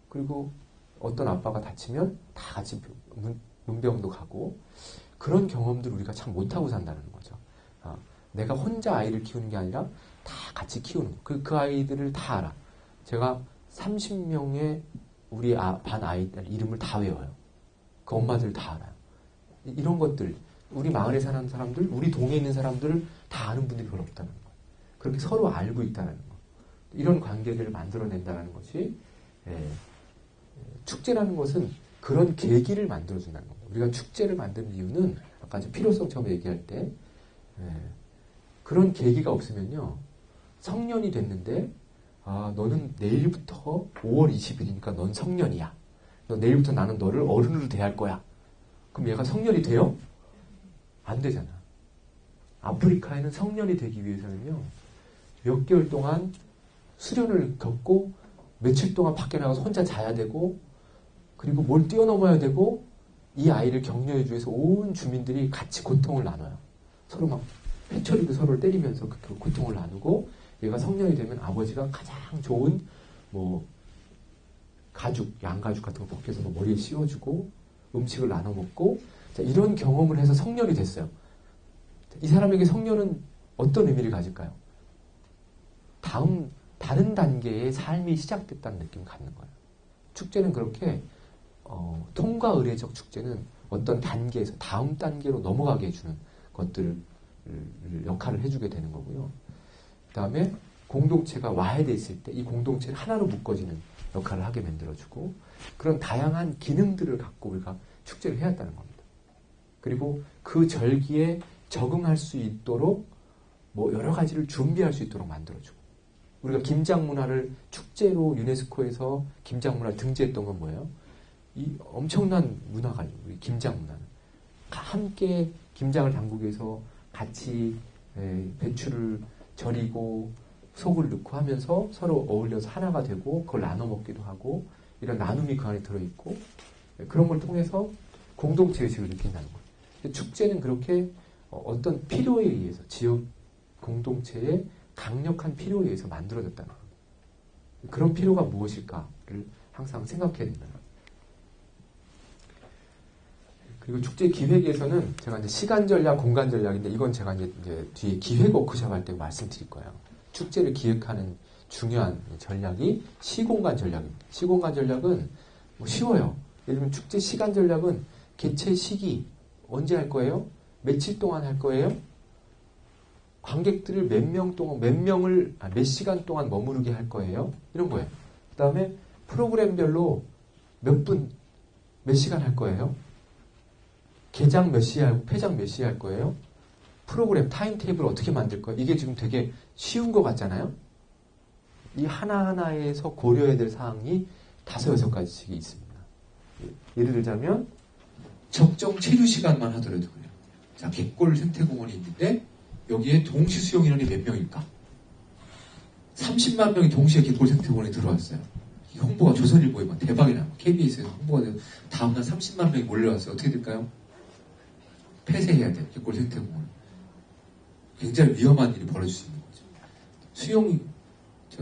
그리고 어떤 아빠가 다치면 다 같이 문병도 가고 그런 경험들을 우리가 참 못하고 산다는 거죠. 내가 혼자 아이를 키우는 게 아니라 다 같이 키우는 거. 그 아이들을 다 알아. 제가 30명의 우리 반 아이들 이름을 다 외워요. 그 엄마들 다 알아요. 이런 것들 우리 마을에 사는 사람들 우리 동네에 있는 사람들을 다 아는 분들이 별로 없다는 거예요. 그렇게 서로 알고 있다는 거. 이런 관계들을 만들어낸다는 것이 축제라는 것은 그런 계기를 만들어준다는 겁니다. 우리가 축제를 만드는 이유는 아까 필요성 처음 얘기할 때 그런 계기가 없으면요. 성년이 됐는데 너는 내일부터 5월 20일이니까 넌 성년이야. 너 내일부터 나는 너를 어른으로 대할 거야. 그럼 얘가 성년이 돼요? 안 되잖아. 아프리카에는 성년이 되기 위해서는요. 몇 개월 동안 수련을 겪고 며칠 동안 밖에 나가서 혼자 자야 되고 그리고 뭘 뛰어넘어야 되고 이 아이를 격려해 주기 위해서 온 주민들이 같이 고통을 나눠요. 서로 막 회초리로 서로를 때리면서 그 고통을 나누고 얘가 성년이 되면 아버지가 가장 좋은 뭐 가죽, 양가죽 같은 거 벗겨서 뭐 머리에 씌워주고 음식을 나눠 먹고 이런 경험을 해서 성년이 됐어요. 이 사람에게 성년은 어떤 의미를 가질까요? 다른 단계의 삶이 시작됐다는 느낌을 갖는 거예요. 축제는 그렇게 통과 의례적 축제는 어떤 단계에서 다음 단계로 넘어가게 해주는 것들을 역할을 해주게 되는 거고요. 그 다음에 공동체가 와해돼 있을 때 이 공동체를 하나로 묶어지는 역할을 하게 만들어주고 그런 다양한 기능들을 갖고 우리가 축제를 해야 한다는 겁니다. 그리고 그 절기에 적응할 수 있도록 뭐 여러 가지를 준비할 수 있도록 만들어주고 우리가 김장 문화를 축제로 유네스코에서 김장 문화를 등재했던 건 뭐예요? 이 엄청난 문화가 우리 김장 문화는 함께 김장을 담그기 위해서 같이 배추를 절이고 속을 넣고 하면서 서로 어울려서 하나가 되고 그걸 나눠 먹기도 하고 이런 나눔이 그 안에 들어있고 그런 걸 통해서 공동체 의식을 느낀다는 거예요. 축제는 그렇게 어떤 필요에 의해서 지역 공동체의 강력한 필요에 의해서 만들어졌다는 거예요. 그런 필요가 무엇일까를 항상 생각해야 됩니다. 그리고 축제 기획에서는 제가 이제 시간 전략, 공간 전략인데 이건 제가 이제 뒤에 기획 워크숍 할 때 말씀드릴 거예요. 축제를 기획하는 중요한 전략이 시공간 전략입니다. 시공간 전략은 뭐 쉬워요. 예를 들면 축제 시간 전략은 개최 시기 언제 할 거예요? 며칠 동안 할 거예요? 관객들을 몇 시간 동안 머무르게 할 거예요? 이런 거예요. 그 다음에 프로그램별로 몇 분, 몇 시간 할 거예요? 개장 몇 시에 하고 폐장 몇 시에 할 거예요? 프로그램, 타임테이블 어떻게 만들 거예요? 이게 지금 되게 쉬운 것 같잖아요? 이 하나하나에서 고려해야 될 사항이 5, 6가지씩 있습니다. 예를 들자면 적정 체류 시간만 하더라도 그래요. 자, 갯골 생태공원이 있는데 여기에 동시 수용 인원이 몇 명일까? 30만 명이 동시에 갯골 생태공원에 들어왔어요. 이 홍보가 조선일보에 막 대박이 나고 KBS에서 홍보가 되고 다음날 30만 명이 몰려왔어요. 어떻게 될까요? 폐쇄해야 돼요. 갯골 생태공원. 굉장히 위험한 일이 벌어질 수 있는 거죠.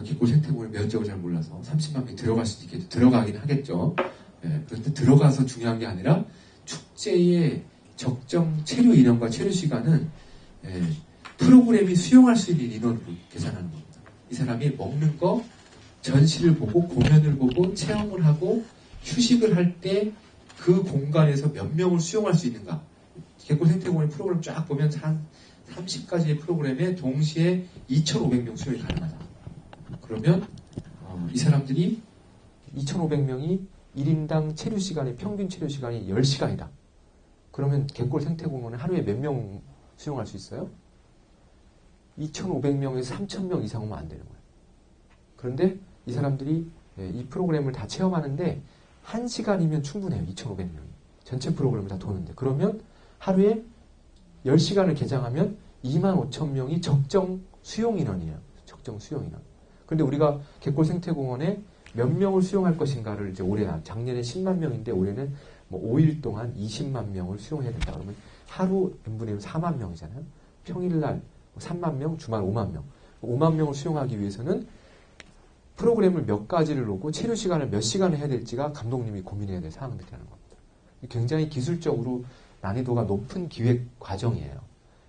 갯골 생태공원의 면적을 잘 몰라서 30만 명이 들어갈 수도 있겠죠. 들어가긴 하겠죠. 그런데 들어가서 중요한 게 아니라 축제의 적정 체류 인원과 체류 시간은 프로그램이 수용할 수 있는 인원으로 계산하는 겁니다. 이 사람이 먹는 거, 전시를 보고, 공연을 보고, 체험을 하고, 휴식을 할 때 그 공간에서 몇 명을 수용할 수 있는가. 갯골 생태공원의 프로그램 쫙 보면 한 30가지의 프로그램에 동시에 2,500명 수용이 가능하다. 그러면 이 사람들이 2,500명이 1인당 체류 시간이 평균 체류 시간이 10시간이다. 그러면 갯골 생태공원은 하루에 몇 명 수용할 수 있어요? 2,500명에서 3,000명 이상 오면 안 되는 거예요. 그런데 이 사람들이 이 프로그램을 다 체험하는데 1시간이면 충분해요. 2,500명이. 전체 프로그램을 다 도는데. 그러면 하루에 10시간을 개장하면 25,000명이 적정 수용 인원이에요. 적정 수용 인원. 그런데 우리가 갯골 생태공원에 몇 명을 수용할 것인가를 이제 작년에 10만 명인데 올해는 뭐 5일 동안 20만 명을 수용해야 된다. 그러면 하루 n분의 4만 명이잖아요. 평일날 3만 명, 주말 5만 명. 5만 명을 수용하기 위해서는 프로그램을 몇 가지를 놓고 체류 시간을 몇 시간을 해야 될지가 감독님이 고민해야 될 사항들이라는 겁니다. 굉장히 기술적으로 난이도가 높은 기획 과정이에요.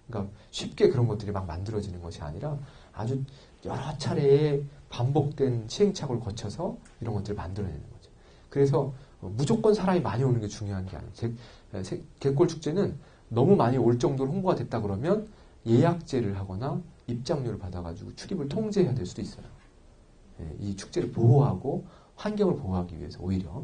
그러니까 쉽게 그런 것들이 막 만들어지는 것이 아니라 아주 여러 차례의 반복된 시행착오를 거쳐서 이런 것들을 만들어내는 거죠. 그래서 무조건 사람이 많이 오는 게 중요한 게 아니에요. 갯골 축제는 너무 많이 올 정도로 홍보가 됐다 그러면 예약제를 하거나 입장료를 받아가지고 출입을 통제해야 될 수도 있어요. 이 축제를 보호하고 환경을 보호하기 위해서 오히려.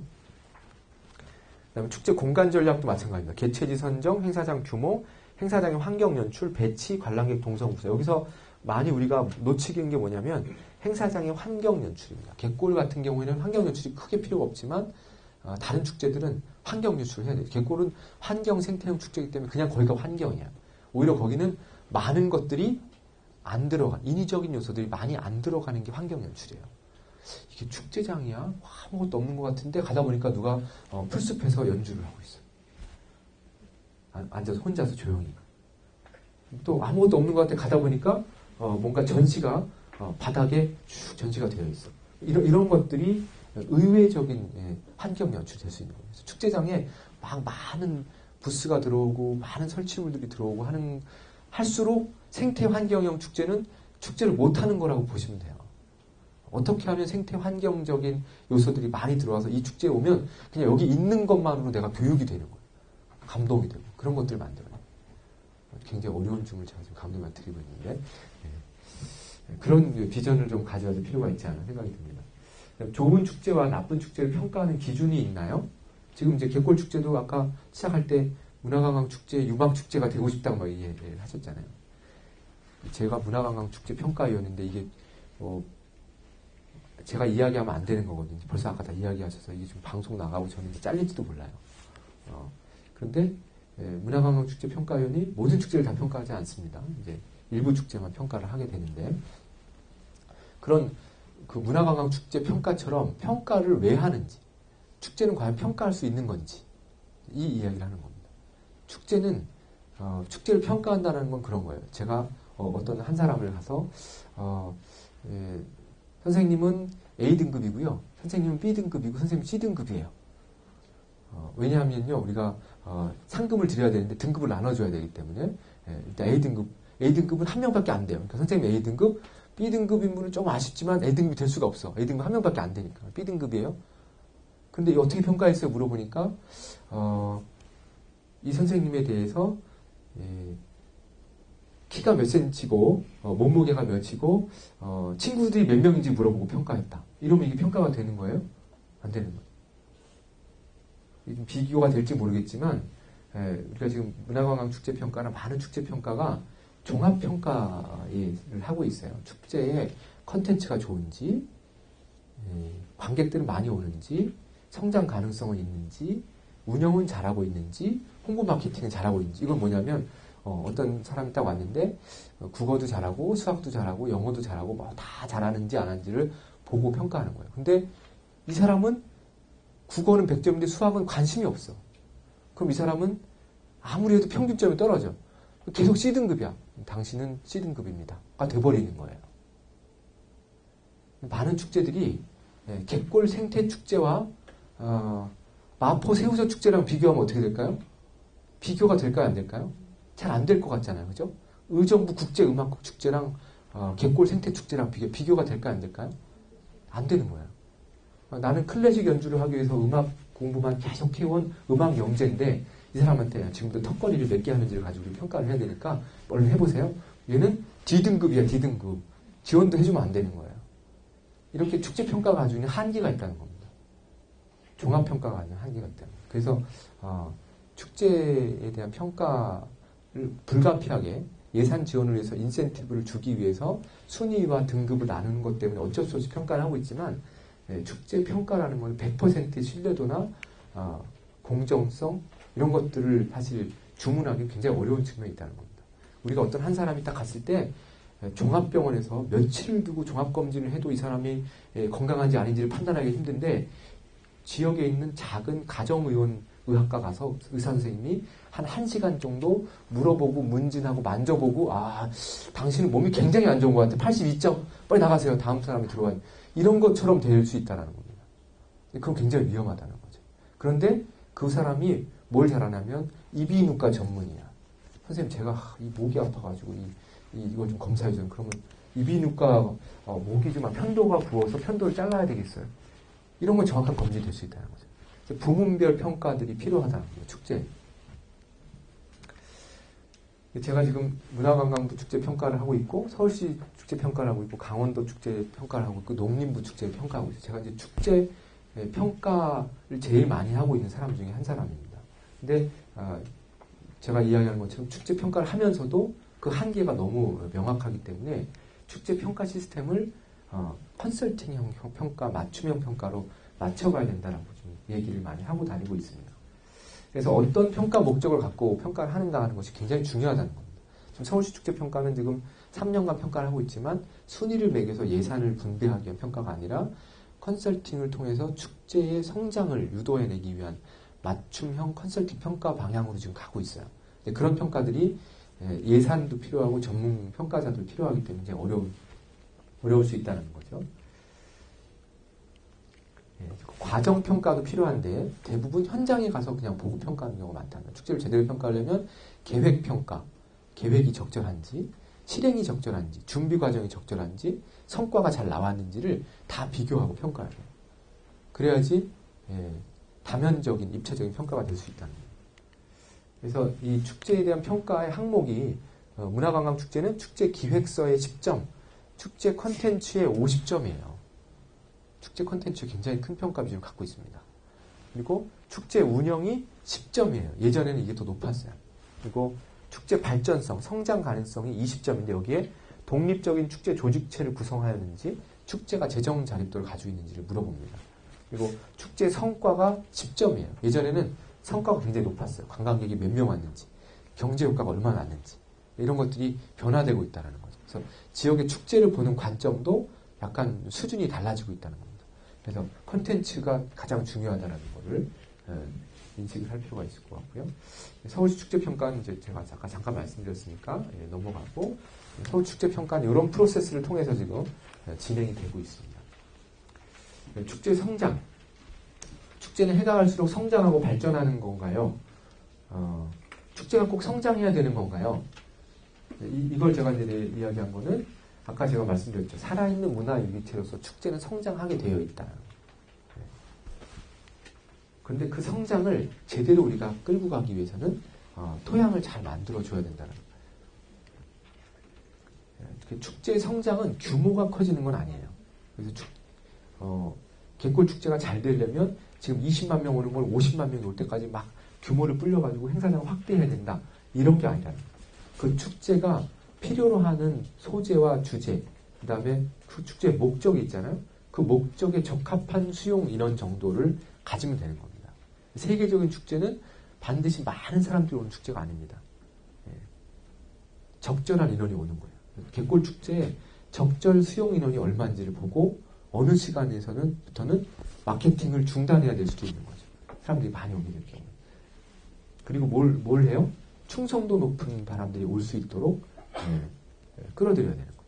그다음에 축제 공간 전략도 마찬가지입니다. 개최지 선정, 행사장 규모, 행사장의 환경 연출, 배치, 관람객 동선 구성. 여기서 많이 우리가 놓치는 게 뭐냐면 행사장의 환경 연출입니다. 갯골 같은 경우에는 환경 연출이 크게 필요가 없지만 다른 축제들은 환경 연출을 해야 돼요. 갯골은 환경 생태형 축제이기 때문에 그냥 거기가 환경이야. 오히려 거기는 많은 것들이 안 들어간, 인위적인 요소들이 많이 안 들어가는 게 환경 연출이에요. 이게 축제장이야? 아무것도 없는 것 같은데 가다 보니까 누가 풀숲에서 연주를 하고 있어요. 앉아서 혼자서 조용히. 또 아무것도 없는 것 같은데 가다 보니까 뭔가 전시가 바닥에 쭉 전시가 되어 있어. 이런 것들이 의외적인 환경 연출이 될 수 있는 거예요. 축제장에 막 많은 부스가 들어오고 많은 설치물들이 들어오고 할수록 생태 환경형 축제는 축제를 못하는 거라고 보시면 돼요. 어떻게 하면 생태 환경적인 요소들이 많이 들어와서 이 축제에 오면 그냥 여기 있는 것만으로 내가 교육이 되는 거예요. 감동이 되고 그런 것들을 만들어요. 굉장히 어려운 질문을 제가 지금 감독님한테 드리고 있는데 그런 비전을 좀 가져야 될 필요가 있지 않나 생각이 듭니다. 좋은 축제와 나쁜 축제를 평가하는 기준이 있나요? 지금 이제 갯골 축제도 아까 시작할 때 문화관광 축제, 유망 축제가 되고 싶다고 막 얘기를 하셨잖아요. 제가 문화관광 축제 평가위원인데 이게 제가 이야기하면 안 되는 거거든요. 벌써 아까 다 이야기하셔서 이게 좀 방송 나가고 저는 이제 잘릴지도 몰라요. 그런데 문화관광 축제 평가위원이 모든 축제를 다 평가하지 않습니다. 이제 일부 축제만 평가를 하게 되는데 그런 그 문화관광 축제 평가처럼 평가를 왜 하는지, 축제는 과연 평가할 수 있는 건지 이 이야기를 하는 겁니다. 축제는 축제를 평가한다는 건 그런 거예요. 제가 어떤 한 사람을 가서 선생님은 A등급이고요. 선생님은 B등급이고 선생님은 C등급이에요. 왜냐하면요, 우리가 상금을 드려야 되는데 등급을 나눠줘야 되기 때문에 일단 A등급은 한 명밖에 안 돼요. 그러니까 선생님 A등급, B등급인 분은 좀 아쉽지만 A등급이 될 수가 없어. A등급 한 명밖에 안 되니까. B등급이에요. 근데 어떻게 평가했어요? 물어보니까 이 선생님에 대해서 키가 몇 센치고 몸무게가 몇이고 친구들이 몇 명인지 물어보고 평가했다. 이러면 이게 평가가 되는 거예요? 안 되는 거예요. 비교가 될지 모르겠지만 우리가 지금 문화관광축제평가나 많은 축제평가가 종합평가를 하고 있어요. 축제의 컨텐츠가 좋은지, 관객들은 많이 오는지, 성장 가능성은 있는지, 운영은 잘하고 있는지, 홍보 마케팅은 잘하고 있는지. 이건 뭐냐면 어떤 사람이 딱 왔는데 국어도 잘하고 수학도 잘하고 영어도 잘하고 뭐 다 잘하는지 안 하는지를 보고 평가하는 거예요. 근데 이 사람은 국어는 100점인데 수학은 관심이 없어. 그럼 이 사람은 아무리 해도 평균점이 떨어져. 계속 C등급이야. 당신은 C등급입니다. 가 돼버리는 거예요. 많은 축제들이 갯골 생태축제와 마포 새우젓 축제랑 비교하면 어떻게 될까요? 비교가 될까요? 안 될까요? 잘 안 될 것 같잖아요. 그죠? 의정부 국제음악국 축제랑 갯골 생태축제랑 비교가 될까요? 안 될까요? 안 되는 거예요. 나는 클래식 연주를 하기 위해서 음악 공부만 계속 해온 음악 영재인데 이 사람한테 지금부터 턱걸이를 몇 개 하는지를 가지고 평가를 해야 되니까 얼른 해보세요. 얘는 D등급이야, D등급. 지원도 해주면 안 되는 거예요. 이렇게 축제평가가 가지고 있는 한계가 있다는 겁니다. 종합평가가 아니라 한계가 있다는 거예요. 그래서 축제에 대한 평가를 불가피하게 예산 지원을 위해서 인센티브를 주기 위해서 순위와 등급을 나누는 것 때문에 어쩔 수 없이 평가를 하고 있지만 축제 평가라는 건 100% 신뢰도나 공정성 이런 것들을 사실 주문하기 굉장히 어려운 측면이 있다는 겁니다. 우리가 어떤 한 사람이 딱 갔을 때 종합병원에서 며칠을 두고 종합검진을 해도 이 사람이 건강한지 아닌지를 판단하기 힘든데 지역에 있는 작은 가정의학과 가서 의사 선생님이 한 1시간 정도 물어보고 문진하고 만져보고 당신은 몸이 굉장히 안 좋은 것 같아. 82점. 빨리 나가세요. 다음 사람이 들어와요. 이런 것처럼 될 수 있다는 겁니다. 그건 굉장히 위험하다는 거죠. 그런데 그 사람이 뭘 잘하냐면 이비인후과 전문이야. 선생님 제가 이 목이 아파가지고 이거 좀 검사해줘요. 그러면 이비인후과 목이 좀 편도가 부어서 편도를 잘라야 되겠어요. 이런 건 정확한 검진이 될 수 있다는 거죠. 부문별 평가들이 필요하다는 거예요. 축제. 제가 지금 문화관광부 축제 평가를 하고 있고 서울시 축제 평가를 하고 있고 강원도 축제 평가를 하고 있고 농림부 축제 평가하고 있어요. 제가 이제 축제 평가를 제일 많이 하고 있는 사람 중에 한 사람입니다. 근데 제가 이야기하는 것처럼 축제 평가를 하면서도 그 한계가 너무 명확하기 때문에 축제 평가 시스템을 컨설팅형 평가, 맞춤형 평가로 맞춰가야 된다라고 좀 얘기를 많이 하고 다니고 있습니다. 그래서 어떤 평가 목적을 갖고 평가를 하는가 하는 것이 굉장히 중요하다는 겁니다. 지금 서울시 축제 평가는 지금 3년간 평가를 하고 있지만 순위를 매겨서 예산을 분배하기 위한 평가가 아니라 컨설팅을 통해서 축제의 성장을 유도해내기 위한 맞춤형 컨설팅 평가 방향으로 지금 가고 있어요. 그런 평가들이 예산도 필요하고 전문 평가자도 필요하기 때문에 어려울 수 있다는 거죠. 과정 평가도 필요한데 대부분 현장에 가서 그냥 보고 평가하는 경우가 많다는 거예요. 축제를 제대로 평가하려면 계획 평가, 계획이 적절한지, 실행이 적절한지, 준비 과정이 적절한지, 성과가 잘 나왔는지를 다 비교하고 평가해야 돼요. 그래야지 다면적인, 입체적인 평가가 될 수 있다는 거예요. 그래서 이 축제에 대한 평가의 항목이 문화관광축제는 축제 기획서에 10점, 축제 컨텐츠에 50점이에요. 축제 컨텐츠 굉장히 큰 평가 비중을 갖고 있습니다. 그리고 축제 운영이 10점이에요. 예전에는 이게 더 높았어요. 그리고 축제 발전성, 성장 가능성이 20점인데 여기에 독립적인 축제 조직체를 구성하였는지 축제가 재정 자립도를 가지고 있는지를 물어봅니다. 그리고 축제 성과가 10점이에요. 예전에는 성과가 굉장히 높았어요. 관광객이 몇 명 왔는지, 경제 효과가 얼마나 났는지 이런 것들이 변화되고 있다는 거죠. 그래서 지역의 축제를 보는 관점도 약간 수준이 달라지고 있다는 겁니다. 그래서 컨텐츠가 가장 중요하다는 것을 인식을 할 필요가 있을 것 같고요. 서울시 축제평가는 이제 제가 잠깐 말씀드렸으니까 넘어가고 서울 축제평가는 이런 프로세스를 통해서 지금 진행이 되고 있습니다. 축제 성장. 축제는 해가 갈수록 성장하고 발전하는 건가요? 축제가 꼭 성장해야 되는 건가요? 이걸 제가 이제 이야기한 거는 아까 제가 말씀드렸죠. 살아있는 문화 유기체로서 축제는 성장하게 되어 있다. 그런데 그 성장을 제대로 우리가 끌고 가기 위해서는 토양을 잘 만들어줘야 된다는 거예요. 축제의 성장은 규모가 커지는 건 아니에요. 그래서 갯골 축제가 잘 되려면 지금 20만 명 오는 걸 50만 명이 올 때까지 막 규모를 불려가지고 행사장을 확대해야 된다. 이런 게 아니라는 거예요. 그 축제가 필요로 하는 소재와 주제, 그 다음에 그 축제의 목적이 있잖아요. 그 목적에 적합한 수용 인원 정도를 가지면 되는 겁니다. 세계적인 축제는 반드시 많은 사람들이 오는 축제가 아닙니다. 적절한 인원이 오는 거예요. 갯골 축제에 적절 수용 인원이 얼마인지를 보고 어느 시간에서부터는 마케팅을 중단해야 될 수도 있는 거죠. 사람들이 많이 오게 될 경우에. 그리고 뭘 해요? 충성도 높은 사람들이 올 수 있도록 끌어들여야 되는 거죠.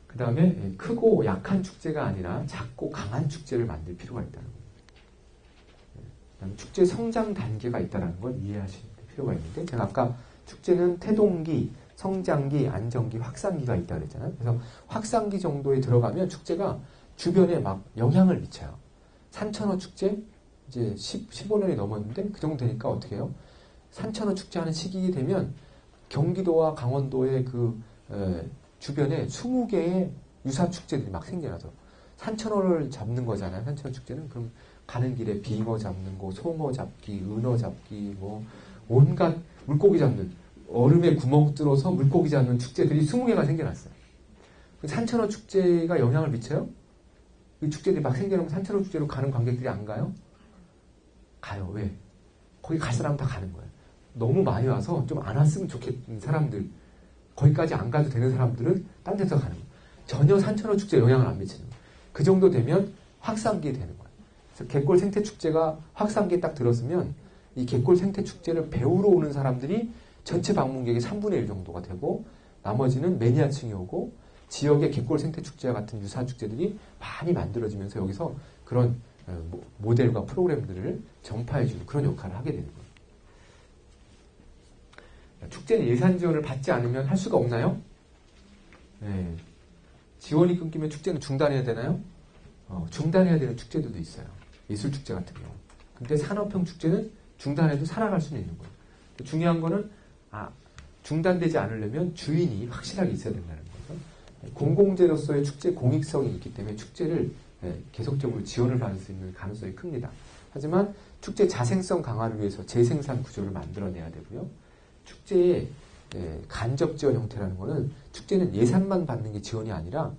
그 다음에 크고 약한 축제가 아니라 작고 강한 축제를 만들 필요가 있다는 거예요. 그다음에 축제 성장 단계가 있다는 걸 이해하실 필요가 있는데, 제가 아까 축제는 태동기, 성장기, 안정기, 확산기가 있다고 그랬잖아요. 그래서 확산기 정도에 들어가면 축제가 주변에 막 영향을 미쳐요. 산천어 축제 이제 15년이 넘었는데 그 정도 되니까 어떻게 해요? 산천어 축제하는 시기가 되면 경기도와 강원도의 그 주변에 20개의 유사 축제들이 막 생겨나서 산천어를 잡는 거잖아요. 산천어 축제는. 그럼 가는 길에 빙어 잡는 거, 송어 잡기, 은어 잡기, 뭐 온갖 물고기 잡는, 얼음에 구멍 뚫어서 물고기 잡는 축제들이 20개가 생겨났어요. 산천어 축제가 영향을 미쳐요? 이 축제들이 막 생겨나면 산천어 축제로 가는 관객들이 안 가요? 가요. 왜? 거기 갈 사람은 다 가는 거예요. 너무 많이 와서 좀 안 왔으면 좋겠는 사람들, 거기까지 안 가도 되는 사람들은 딴 데서 가는 거예요. 전혀 산천어 축제에 영향을 안 미치는 거예요. 그 정도 되면 확산기에 되는 거예요. 그래서 갯골 생태축제가 확산기에 딱 들었으면 이 갯골 생태축제를 배우러 오는 사람들이 전체 방문객의 3분의 1 정도가 되고, 나머지는 매니아층이 오고 지역의 갯골 생태축제와 같은 유사 축제들이 많이 만들어지면서 여기서 그런 모델과 프로그램들을 전파해주는 그런 역할을 하게 되는 거예요. 축제는 예산 지원을 받지 않으면 할 수가 없나요? 네. 지원이 끊기면 축제는 중단해야 되나요? 중단해야 되는 축제들도 있어요. 예술축제 같은 경우. 근데 산업형 축제는 중단해도 살아갈 수는 있는 거예요. 중요한 거는 중단되지 않으려면 주인이 확실하게 있어야 된다는 거죠. 공공재로서의 축제 공익성이 있기 때문에 축제를 계속적으로 지원을 받을 수 있는 가능성이 큽니다. 하지만 축제 자생성 강화를 위해서 재생산 구조를 만들어내야 되고요. 축제의 간접 지원 형태라는 거는, 축제는 예산만 받는 게 지원이 아니라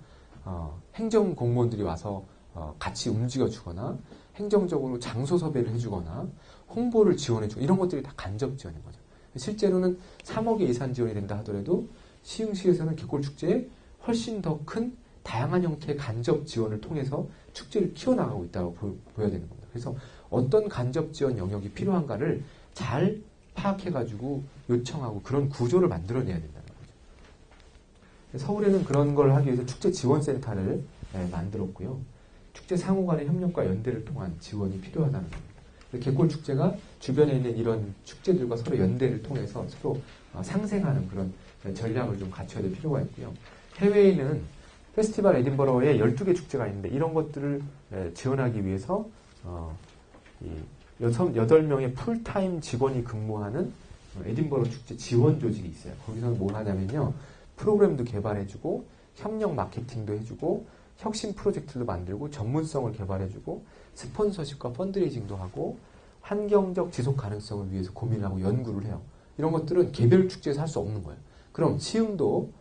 행정 공무원들이 와서 같이 움직여주거나 행정적으로 장소 섭외를 해주거나 홍보를 지원해주고, 이런 것들이 다 간접 지원인 거죠. 실제로는 3억의 예산 지원이 된다 하더라도 시흥시에서는 갯골축제에 훨씬 더 큰 다양한 형태의 간접 지원을 통해서 축제를 키워나가고 있다고 보여야 되는 겁니다. 그래서 어떤 간접 지원 영역이 필요한가를 잘 파악해가지고 요청하고 그런 구조를 만들어내야 된다는 거죠. 서울에는 그런 걸 하기 위해서 축제 지원센터를 만들었고요. 축제 상호 간의 협력과 연대를 통한 지원이 필요하다는 겁니다. 갯골 축제가 주변에 있는 이런 축제들과 서로 연대를 통해서 서로 상생하는 그런 전략을 좀 갖춰야 될 필요가 있고요. 해외에는 페스티벌 에딘버러에 12개 축제가 있는데, 이런 것들을 지원하기 위해서 8명의 풀타임 직원이 근무하는 에딘버러 축제 지원 조직이 있어요. 거기서는 뭘 하냐면요, 프로그램도 개발해주고 협력 마케팅도 해주고 혁신 프로젝트도 만들고 전문성을 개발해주고 스폰서십과 펀드레이징도 하고 환경적 지속 가능성을 위해서 고민하고 연구를 해요. 이런 것들은 개별 축제에서 할 수 없는 거예요. 그럼 시흥도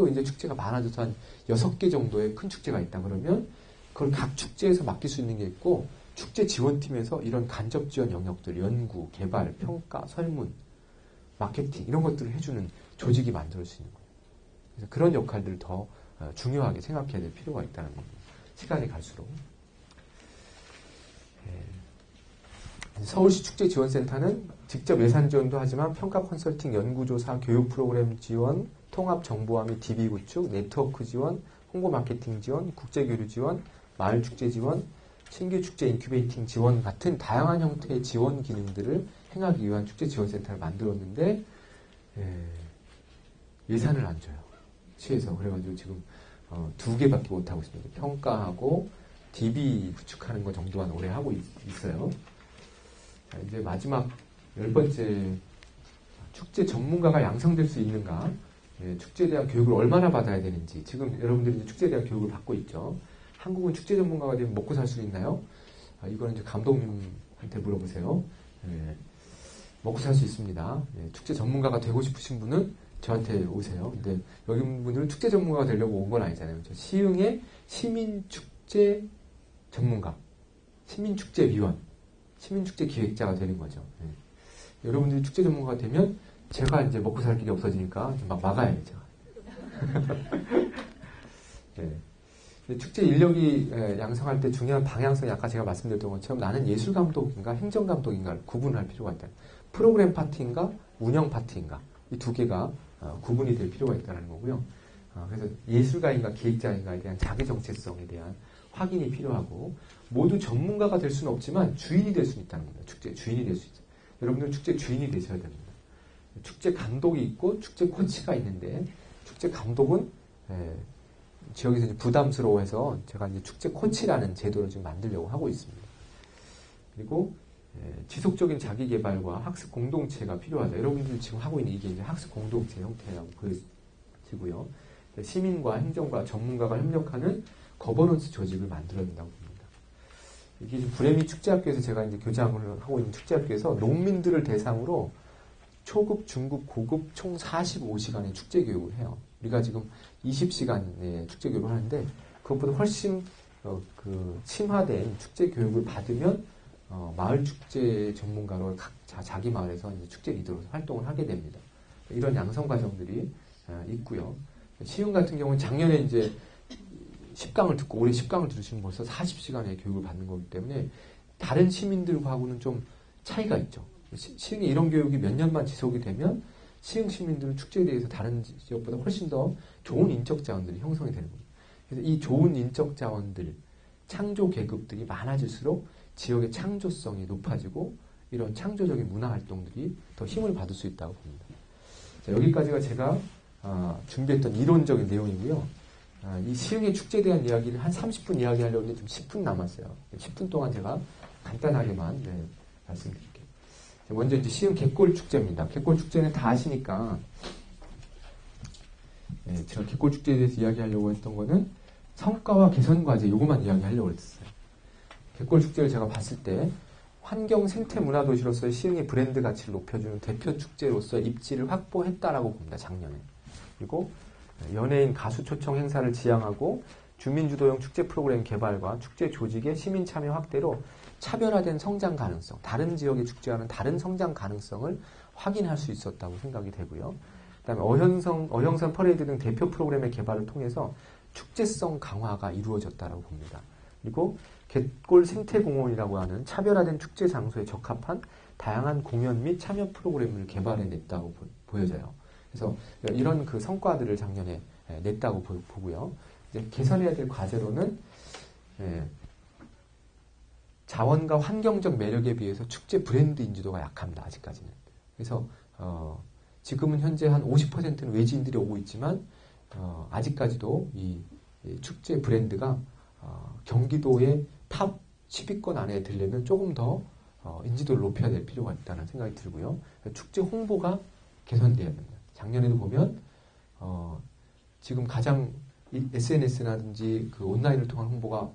이제 축제가 많아져서 한 6개 정도의 큰 축제가 있다 그러면 그걸 각 축제에서 맡길 수 있는 게 있고, 축제 지원팀에서 이런 간접 지원 영역들, 연구, 개발, 평가, 설문, 마케팅 이런 것들을 해주는 조직이 만들 수 있는 거예요. 그래서 그런 역할들을 더 중요하게 생각해야 될 필요가 있다는 겁니다. 시간이 갈수록. 서울시 축제지원센터는 직접 예산 지원도 하지만 평가 컨설팅, 연구조사, 교육 프로그램 지원, 통합 정보화 및 DB 구축, 네트워크 지원, 홍보 마케팅 지원, 국제교류 지원, 마을 축제 지원, 신규 축제 인큐베이팅 지원 같은 다양한 형태의 지원 기능들을 행하기 위한 축제 지원센터를 만들었는데 예산을 안 줘요. 시에서. 그래가지고 지금 2개밖에 못하고 있습니다. 평가하고 DB 구축하는 거 정도만 올해 하고 있어요. 자, 이제 마지막 10번째, 축제 전문가가 양성될 수 있는가? 축제에 대한 교육을 얼마나 받아야 되는지. 지금 여러분들이 이제 축제에 대한 교육을 받고 있죠. 한국은 축제 전문가가 되면 먹고 살 수 있나요? 이거는 이제 감독님한테 물어보세요. 먹고 살 수 있습니다. 축제 전문가가 되고 싶으신 분은 저한테 오세요. 근데 여기 분들은 축제 전문가가 되려고 온 건 아니잖아요. 시흥의 시민축제 전문가, 시민축제위원, 시민축제 기획자가 되는 거죠. 여러분들이 축제 전문가가 되면 제가 이제 먹고 살 길이 없어지니까 막 막아야 되죠. 축제 인력이 양성할 때 중요한 방향성이 아까 제가 말씀드렸던 것처럼 나는 예술감독인가 행정감독인가를 구분할 필요가 있다. 프로그램 파트인가 운영 파트인가 이 두 개가 구분이 될 필요가 있다는 거고요. 그래서 예술가인가 기획자인가에 대한 자기 정체성에 대한 확인이 필요하고 모두 전문가가 될 수는 없지만 주인이 될 수는 있다는 겁니다. 축제 주인이 될 수 있죠. 여러분들은 축제 주인이 되셔야 됩니다. 축제 감독이 있고 축제 코치가 있는데 축제 감독은 지역에서 이제 부담스러워해서 제가 이제 축제 코치라는 제도를 지금 만들려고 하고 있습니다. 그리고 지속적인 자기 개발과 학습 공동체가 필요하다. 여러분들이 지금 하고 있는 이게 이제 학습 공동체 형태라고 보여지고요. 시민과 행정과 전문가가 협력하는 거버넌스 조직을 만들어야 된다고 봅니다. 이게 지금 브레미 축제학교에서 제가 이제 교장을 하고 있는 축제학교에서 농민들을 대상으로 초급, 중급, 고급 총 45시간의 축제 교육을 해요. 우리가 지금 20시간의 축제 교육을 하는데 그것보다 훨씬 심화된 축제 교육을 받으면 마을 축제 전문가로 자기 마을에서 이제 축제 리더로 활동을 하게 됩니다. 이런 양성 과정들이 있고요. 시흥 같은 경우는 작년에 이제 10강을 듣고 올해 10강을 들으시면 벌써 40시간의 교육을 받는 거기 때문에 다른 시민들하고는 좀 차이가 있죠. 시흥에 이런 교육이 몇 년만 지속이 되면 시흥 시민들은 축제에 대해서 다른 지역보다 훨씬 더 좋은 인적 자원들이 형성이 되는 겁니다. 그래서 이 좋은 인적 자원들, 창조 계급들이 많아질수록 지역의 창조성이 높아지고 이런 창조적인 문화 활동들이 더 힘을 받을 수 있다고 봅니다. 자, 여기까지가 제가 준비했던 이론적인 내용이고요. 이 시흥의 축제에 대한 이야기를 한 30분 이야기하려고 했는데 지금 10분 남았어요. 10분 동안 제가 간단하게만 말씀드릴게요. 먼저 이제 시흥 갯골 축제입니다. 갯골 축제는 다 아시니까 제가 갯골 축제에 대해서 이야기하려고 했던 거는 성과와 개선 과제 요것만 이야기하려고 했어요. 갯골 축제를 제가 봤을 때 환경 생태 문화 도시로서의 시흥의 브랜드 가치를 높여주는 대표 축제로서 입지를 확보했다라고 봅니다. 작년에. 그리고 연예인 가수 초청 행사를 지향하고 주민주도형 축제 프로그램 개발과 축제 조직의 시민 참여 확대로 차별화된 성장 가능성, 다른 지역의 축제와는 다른 성장 가능성을 확인할 수 있었다고 생각이 되고요. 그다음에 어형선 퍼레이드 등 대표 프로그램의 개발을 통해서 축제성 강화가 이루어졌다고 봅니다. 그리고 갯골 생태공원이라고 하는 차별화된 축제 장소에 적합한 다양한 공연 및 참여 프로그램을 개발해냈다고 보여져요. 그래서 이런 그 성과들을 작년에 냈다고 보고요. 이제 개선해야 될 과제로는 자원과 환경적 매력에 비해서 축제 브랜드 인지도가 약합니다. 아직까지는. 그래서 지금은 현재 한 50%는 외지인들이 오고 있지만 아직까지도 이 축제 브랜드가 경기도의 탑 10위권 안에 들려면 조금 더 인지도를 높여야 될 필요가 있다는 생각이 들고요. 축제 홍보가 개선돼야 됩니다. 작년에도 보면 지금 가장 SNS라든지 그 온라인을 통한 홍보가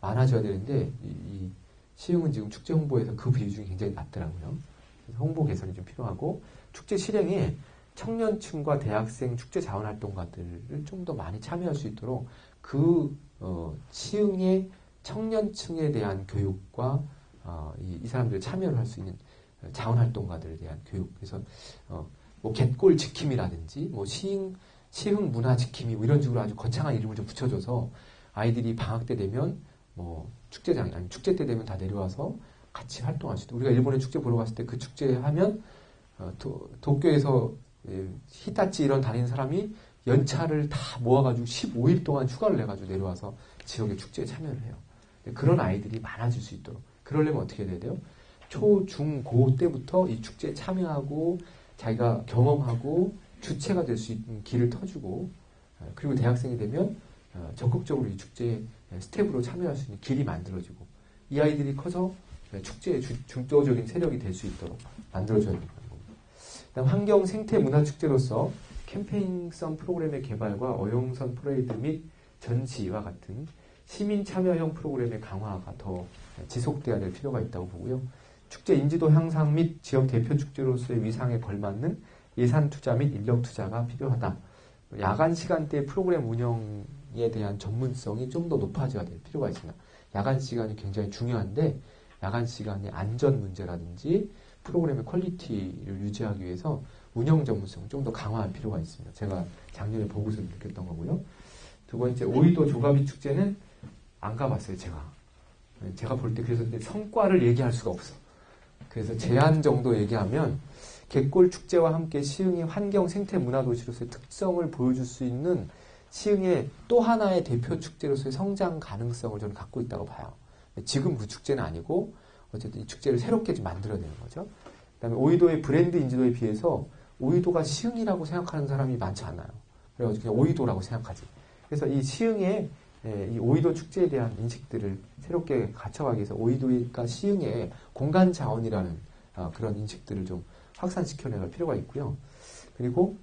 많아져야 되는데 이 시흥은 지금 축제 홍보에서 그 비중이 굉장히 낮더라고요. 그래서 홍보 개선이 좀 필요하고 축제 실행에 청년층과 대학생 축제 자원활동가들을 좀 더 많이 참여할 수 있도록 그 시흥의 청년층에 대한 교육과 이 사람들이 참여를 할 수 있는 자원활동가들에 대한 교육. 그래서 뭐 갯골 지킴이라든지 뭐 시흥 문화 지킴이 뭐 이런 식으로 아주 거창한 이름을 좀 붙여줘서 아이들이 방학 때 되면 뭐 축제장 아니 축제 때 되면 다 내려와서 같이 활동할 수 있도록. 우리가 일본에 축제 보러 갔을 때 그 축제 하면 도쿄에서 히타치 이런 다니는 사람이 연차를 다 모아가지고 15일 동안 휴가를 내가지고 내려와서 지역의 축제에 참여를 해요. 그런 아이들이 많아질 수 있도록. 그러려면 어떻게 해야 돼요? 초, 중, 고 때부터 이 축제에 참여하고 자기가 경험하고 주체가 될 수 있는 길을 터주고, 그리고 대학생이 되면 적극적으로 이 축제에 스텝으로 참여할 수 있는 길이 만들어지고, 이 아이들이 커서 축제의 중도적인 세력이 될 수 있도록 만들어줘야 되는 겁니다. 그다음 환경 생태 문화 축제로서 캠페인성 프로그램의 개발과 어용선 퍼레이드 및 전시와 같은 시민 참여형 프로그램의 강화가 더 지속돼야 될 필요가 있다고 보고요. 축제 인지도 향상 및 지역 대표 축제로서의 위상에 걸맞는 예산 투자 및 인력 투자가 필요하다. 야간 시간대 프로그램 운영에 대한 전문성이 좀 더 높아져야 될 필요가 있습니다. 야간 시간이 굉장히 중요한데 야간 시간의 안전 문제라든지 프로그램의 퀄리티를 유지하기 위해서 운영 전문성을 좀 더 강화할 필요가 있습니다. 제가 작년에 보고서 느꼈던 거고요. 두 번째, 오이도 조가비 축제는 안 가봤어요, 제가 볼 때. 그래서 성과를 얘기할 수가 없어. 그래서 제한 정도 얘기하면 갯골 축제와 함께 시흥의 환경 생태 문화 도시로서의 특성을 보여줄 수 있는 시흥의 또 하나의 대표 축제로서의 성장 가능성을 저는 갖고 있다고 봐요. 지금 그 축제는 아니고 어쨌든 이 축제를 새롭게 좀 만들어내는 거죠. 그다음에 오이도의 브랜드 인지도에 비해서 오이도가 시흥이라고 생각하는 사람이 많지 않아요. 그래가지고 그냥 오이도라고 생각하지. 그래서 이 시흥의 이 오이도 축제에 대한 인식들을 새롭게 갖춰가기 위해서 오이도가 시흥의 공간 자원이라는 그런 인식들을 좀 확산시켜내갈 필요가 있고요. 그리고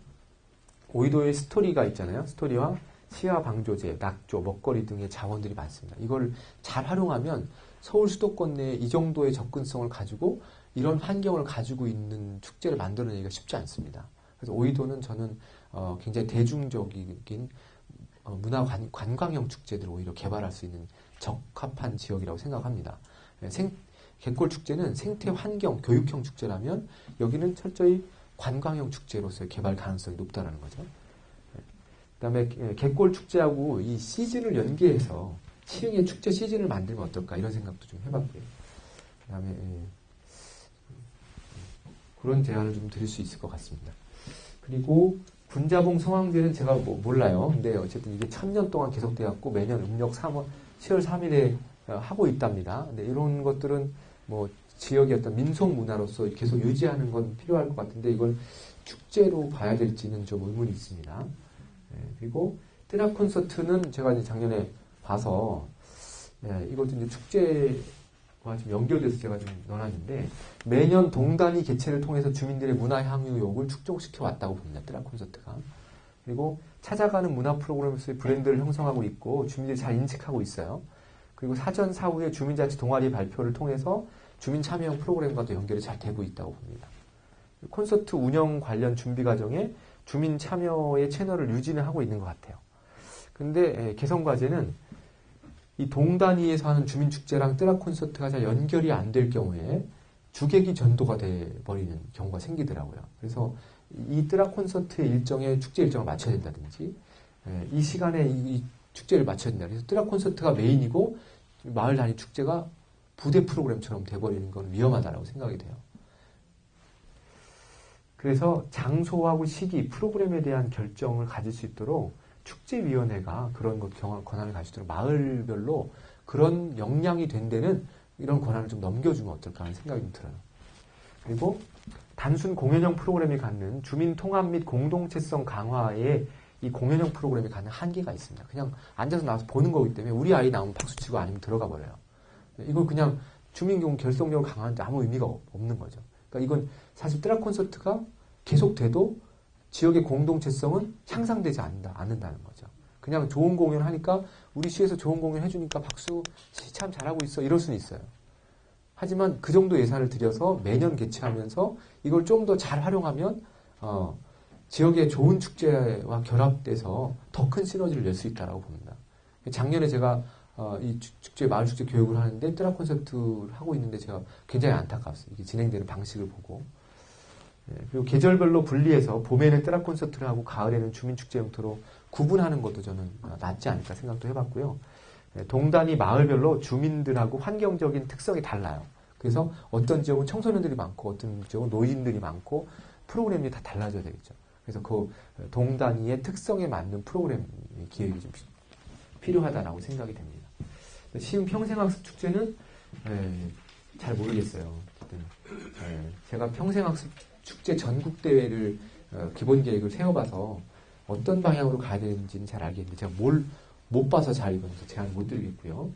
오이도의 스토리가 있잖아요. 스토리와 시야 방조제, 낙조, 먹거리 등의 자원들이 많습니다. 이걸 잘 활용하면 서울 수도권 내에 이 정도의 접근성을 가지고 이런 환경을 가지고 있는 축제를 만들어내기가 쉽지 않습니다. 그래서 오이도는 저는 굉장히 대중적인 문화 관광형 축제들을 오히려 개발할 수 있는 적합한 지역이라고 생각합니다. 갯골 축제는 생태 환경 교육형 축제라면 여기는 철저히 관광형 축제로서의 개발 가능성이 높다는 거죠. 그다음에 갯골 축제하고 이 시즌을 연계해서 시흥의 축제 시즌을 만들면 어떨까 이런 생각도 좀 해봤고요. 그다음에 그런 제안을 좀 드릴 수 있을 것 같습니다. 그리고 군자봉 성황제는 제가 몰라요. 근데 어쨌든 이게 1000년 동안 계속돼갖고 매년 음력 10월 3일에 하고 있답니다. 근데 이런 것들은 뭐 지역의 어떤 민속 문화로서 계속 유지하는 건 필요할 것 같은데 이걸 축제로 봐야 될지는 좀 의문이 있습니다. 그리고 뜨라 콘서트는 제가 이제 작년에 봐서 이것도 이제 축제와 좀 연결돼서 제가 좀 넣어놨는데 매년 동단위 개최를 통해서 주민들의 문화 향유욕을 축적시켜 왔다고 봅니다. 뜨라 콘서트가. 그리고 찾아가는 문화 프로그램에서의 브랜드를 형성하고 있고 주민들이 잘 인식하고 있어요. 그리고 사전 사후에 주민자치 동아리 발표를 통해서 주민 참여형 프로그램과도 연결이 잘 되고 있다고 봅니다. 콘서트 운영 관련 준비 과정에 주민 참여의 채널을 유지는 하고 있는 것 같아요. 근데 개선 과제는 이 동단위에서 하는 주민축제랑 뜨라 콘서트가 잘 연결이 안 될 경우에 주객이 전도가 돼버리는 경우가 생기더라고요. 그래서 이 뜨라 콘서트의 일정에 축제 일정을 맞춰야 된다든지 이 시간에 이 축제를 맞춰야 된다. 그래서 뜨라 콘서트가 메인이고 마을 단위 축제가 부대 프로그램처럼 돼버리는 건 위험하다고 생각이 돼요. 그래서 장소하고 시기, 프로그램에 대한 결정을 가질 수 있도록 축제위원회가 그런 권한을 가지도록 마을별로 그런 역량이 된 데는 이런 권한을 좀 넘겨주면 어떨까 하는 생각이 좀 들어요. 그리고 단순 공연형 프로그램이 갖는 주민 통합 및 공동체성 강화에 이 공연형 프로그램이 갖는 한계가 있습니다. 그냥 앉아서 나와서 보는 거기 때문에 우리 아이 나오면 박수치고 아니면 들어가 버려요. 이거 그냥 주민공 결속력을 강화하는데 아무 의미가 없는 거죠. 그러니까 이건 사실 뜨라 콘서트가 계속돼도 지역의 공동체성은 향상되지 않는다는 거죠. 그냥 좋은 공연 하니까 우리 시에서 좋은 공연 해주니까 박수 참 잘하고 있어 이럴 수는 있어요. 하지만 그 정도 예산을 들여서 매년 개최하면서 이걸 좀 더 잘 활용하면 지역의 좋은 축제와 결합돼서 더 큰 시너지를 낼 수 있다고 봅니다. 작년에 제가 이 축제 마을 축제 교육을 하는데 뜨라 콘서트를 하고 있는데 제가 굉장히 안타까웠어요. 이게 진행되는 방식을 보고. 그리고 계절별로 분리해서 봄에는 뜨라 콘서트를 하고 가을에는 주민축제 형태로 구분하는 것도 저는 낫지 않을까 생각도 해봤고요. 동단위 마을별로 주민들하고 환경적인 특성이 달라요. 그래서 어떤 지역은 청소년들이 많고 어떤 지역은 노인들이 많고 프로그램이 다 달라져야 되겠죠. 그래서 그 동단위의 특성에 맞는 프로그램 기획이 좀 필요하다라고 생각이 됩니다. 시흥 평생학습 축제는 잘 모르겠어요. 제가 평생학습 축제 전국 대회를 기본 계획을 세워봐서 어떤 방향으로 가야 되는지는 잘 알겠는데 제가 뭘 못 봐서 잘 이건 제안 못 드리겠고요.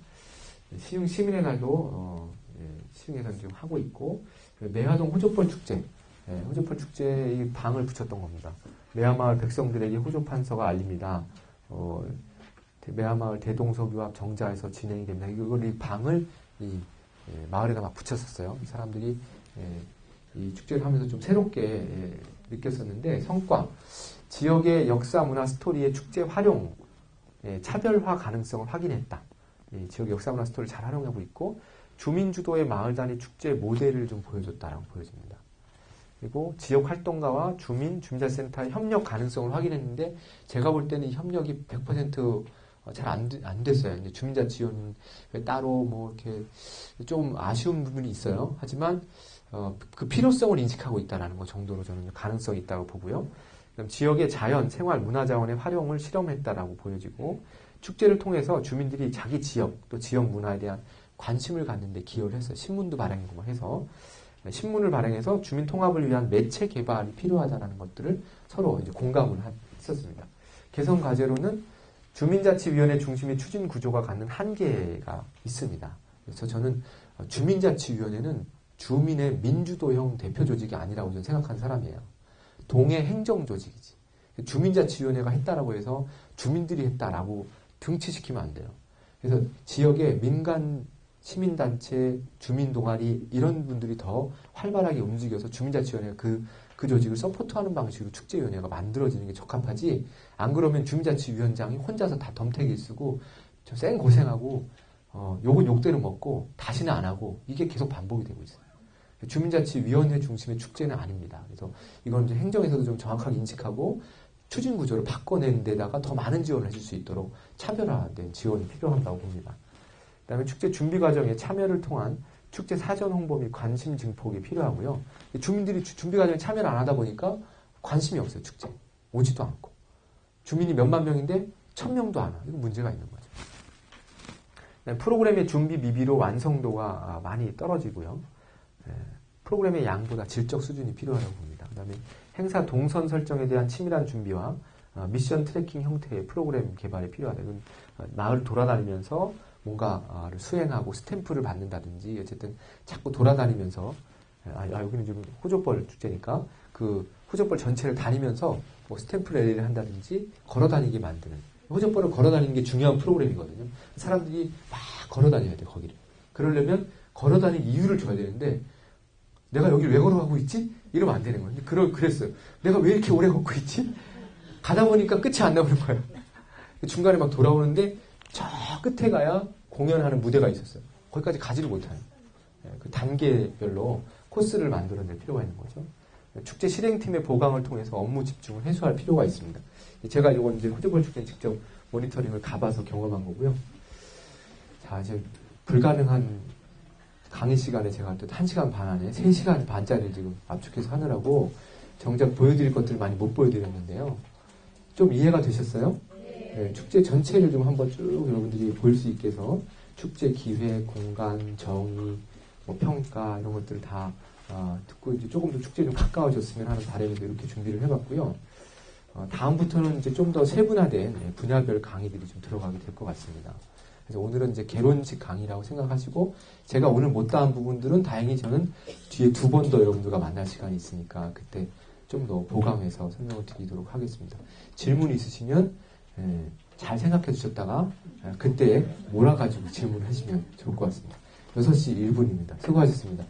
시흥 시민의 날도 시흥에서는 지금 하고 있고 매화동 호족벌 축제, 호족벌 축제의 방을 붙였던 겁니다. 매화마을 백성들에게 호족판서가 알립니다. 매화마을 대동서교 앞 정자에서 진행이 됩니다. 이걸 이 방을 마을에다 막 붙였었어요. 사람들이 이 축제를 하면서 좀 새롭게 느꼈었는데 성과, 지역의 역사 문화 스토리의 축제 활용, 차별화 가능성을 확인했다. 지역의 역사 문화 스토리를 잘 활용하고 있고 주민 주도의 마을 단위 축제 모델을 좀 보여줬다라고 보여집니다. 그리고 지역 활동가와 주민자센터의 협력 가능성을 확인했는데 제가 볼 때는 이 협력이 100% 잘 안 됐어요. 이제 주민자 지원 따로 뭐 이렇게 좀 아쉬운 부분이 있어요. 하지만 그 필요성을 인식하고 있다는 것 정도로 저는 가능성이 있다고 보고요. 그다음 지역의 자연, 생활, 문화 자원의 활용을 실험했다라고 보여지고 축제를 통해서 주민들이 자기 지역 또 지역 문화에 대한 관심을 갖는 데 기여를 했어요. 신문도 발행하고 해서 신문을 발행해서 주민 통합을 위한 매체 개발이 필요하다는 것들을 서로 이제 공감을 했었습니다. 개선 과제로는 주민자치위원회 중심의 추진 구조가 갖는 한계가 있습니다. 그래서 저는 주민자치위원회는 주민의 민주도형 대표 조직이 아니라고 저는 생각하는 사람이에요. 동해 행정조직이지. 주민자치위원회가 했다라고 해서 주민들이 했다라고 등치시키면 안 돼요. 그래서 지역의 민간 시민단체, 주민동아리 이런 분들이 더 활발하게 움직여서 주민자치위원회가 그 조직을 서포트하는 방식으로 축제위원회가 만들어지는 게 적합하지. 안 그러면 주민자치위원장이 혼자서 다 덤태기 쓰고 저 쌩 고생하고 욕은 욕대로 먹고 다시는 안 하고 이게 계속 반복이 되고 있어요. 주민자치위원회 중심의 축제는 아닙니다. 그래서 이건 이제 행정에서도 좀 정확하게 인식하고 추진 구조를 바꿔내는 데다가 더 많은 지원을 해줄 수 있도록 차별화된 지원이 필요하다고 봅니다. 그 다음에 축제 준비 과정에 참여를 통한 축제 사전 홍보 및 관심 증폭이 필요하고요. 주민들이 준비 과정에 참여를 안 하다 보니까 관심이 없어요. 축제. 오지도 않고. 주민이 몇만 명인데 1000명도 안 와. 이거 문제가 있는 거죠. 프로그램의 준비 미비로 완성도가 많이 떨어지고요. 프로그램의 양보다 질적 수준이 필요하다고 봅니다. 그 다음에 행사 동선 설정에 대한 치밀한 준비와 미션 트래킹 형태의 프로그램 개발이 필요하다. 이건 마을 돌아다니면서 뭔가를 수행하고 스탬프를 받는다든지 어쨌든 자꾸 돌아다니면서 여기는 지금 호족벌 축제니까 그 호족벌 전체를 다니면서 뭐 스탬프 랠리를 한다든지 걸어다니게 만드는 호족벌을 걸어다니는 게 중요한 프로그램이거든요. 사람들이 막 걸어다녀야 돼 거기를. 그러려면 걸어다닐 이유를 줘야 되는데 내가 여기를 왜 걸어가고 있지? 이러면 안 되는 거예요. 그랬어요. 내가 왜 이렇게 오래 걷고 있지? 가다 보니까 끝이 안 나오는 거예요. 중간에 막 돌아오는데 저 끝에 가야 공연하는 무대가 있었어요. 거기까지 가지를 못해요. 그 단계별로 코스를 만들어낼 필요가 있는 거죠. 축제 실행팀의 보강을 통해서 업무 집중을 해소할 필요가 있습니다. 제가 이건 이제 호주벌 축제 직접 모니터링을 가봐서 경험한 거고요. 자, 이제 불가능한 강의 시간에 제가 또 1시간 반 안에 3시간 반짜리 지금 압축해서 하느라고 정작 보여드릴 것들을 많이 못 보여드렸는데요. 좀 이해가 되셨어요? 네, 축제 전체를 좀 한번 쭉 여러분들이 볼 수 있게 해서 축제 기획, 공간, 정의, 뭐 평가 이런 것들을 다 듣고 이제 조금 더 축제에 좀 가까워졌으면 하는 바람에서 이렇게 준비를 해봤고요. 다음부터는 이제 좀 더 세분화된 분야별 강의들이 좀 들어가게 될 것 같습니다. 그래서 오늘은 이제 개론식 강의라고 생각하시고 제가 오늘 못다한 부분들은 다행히 저는 뒤에 2번 더 여러분들과 만날 시간이 있으니까 그때 좀 더 보강해서 설명을 드리도록 하겠습니다. 질문 있으시면 잘 생각해 주셨다가 그때 몰아가지고 질문을 하시면 좋을 것 같습니다. 6시 1분입니다. 수고하셨습니다.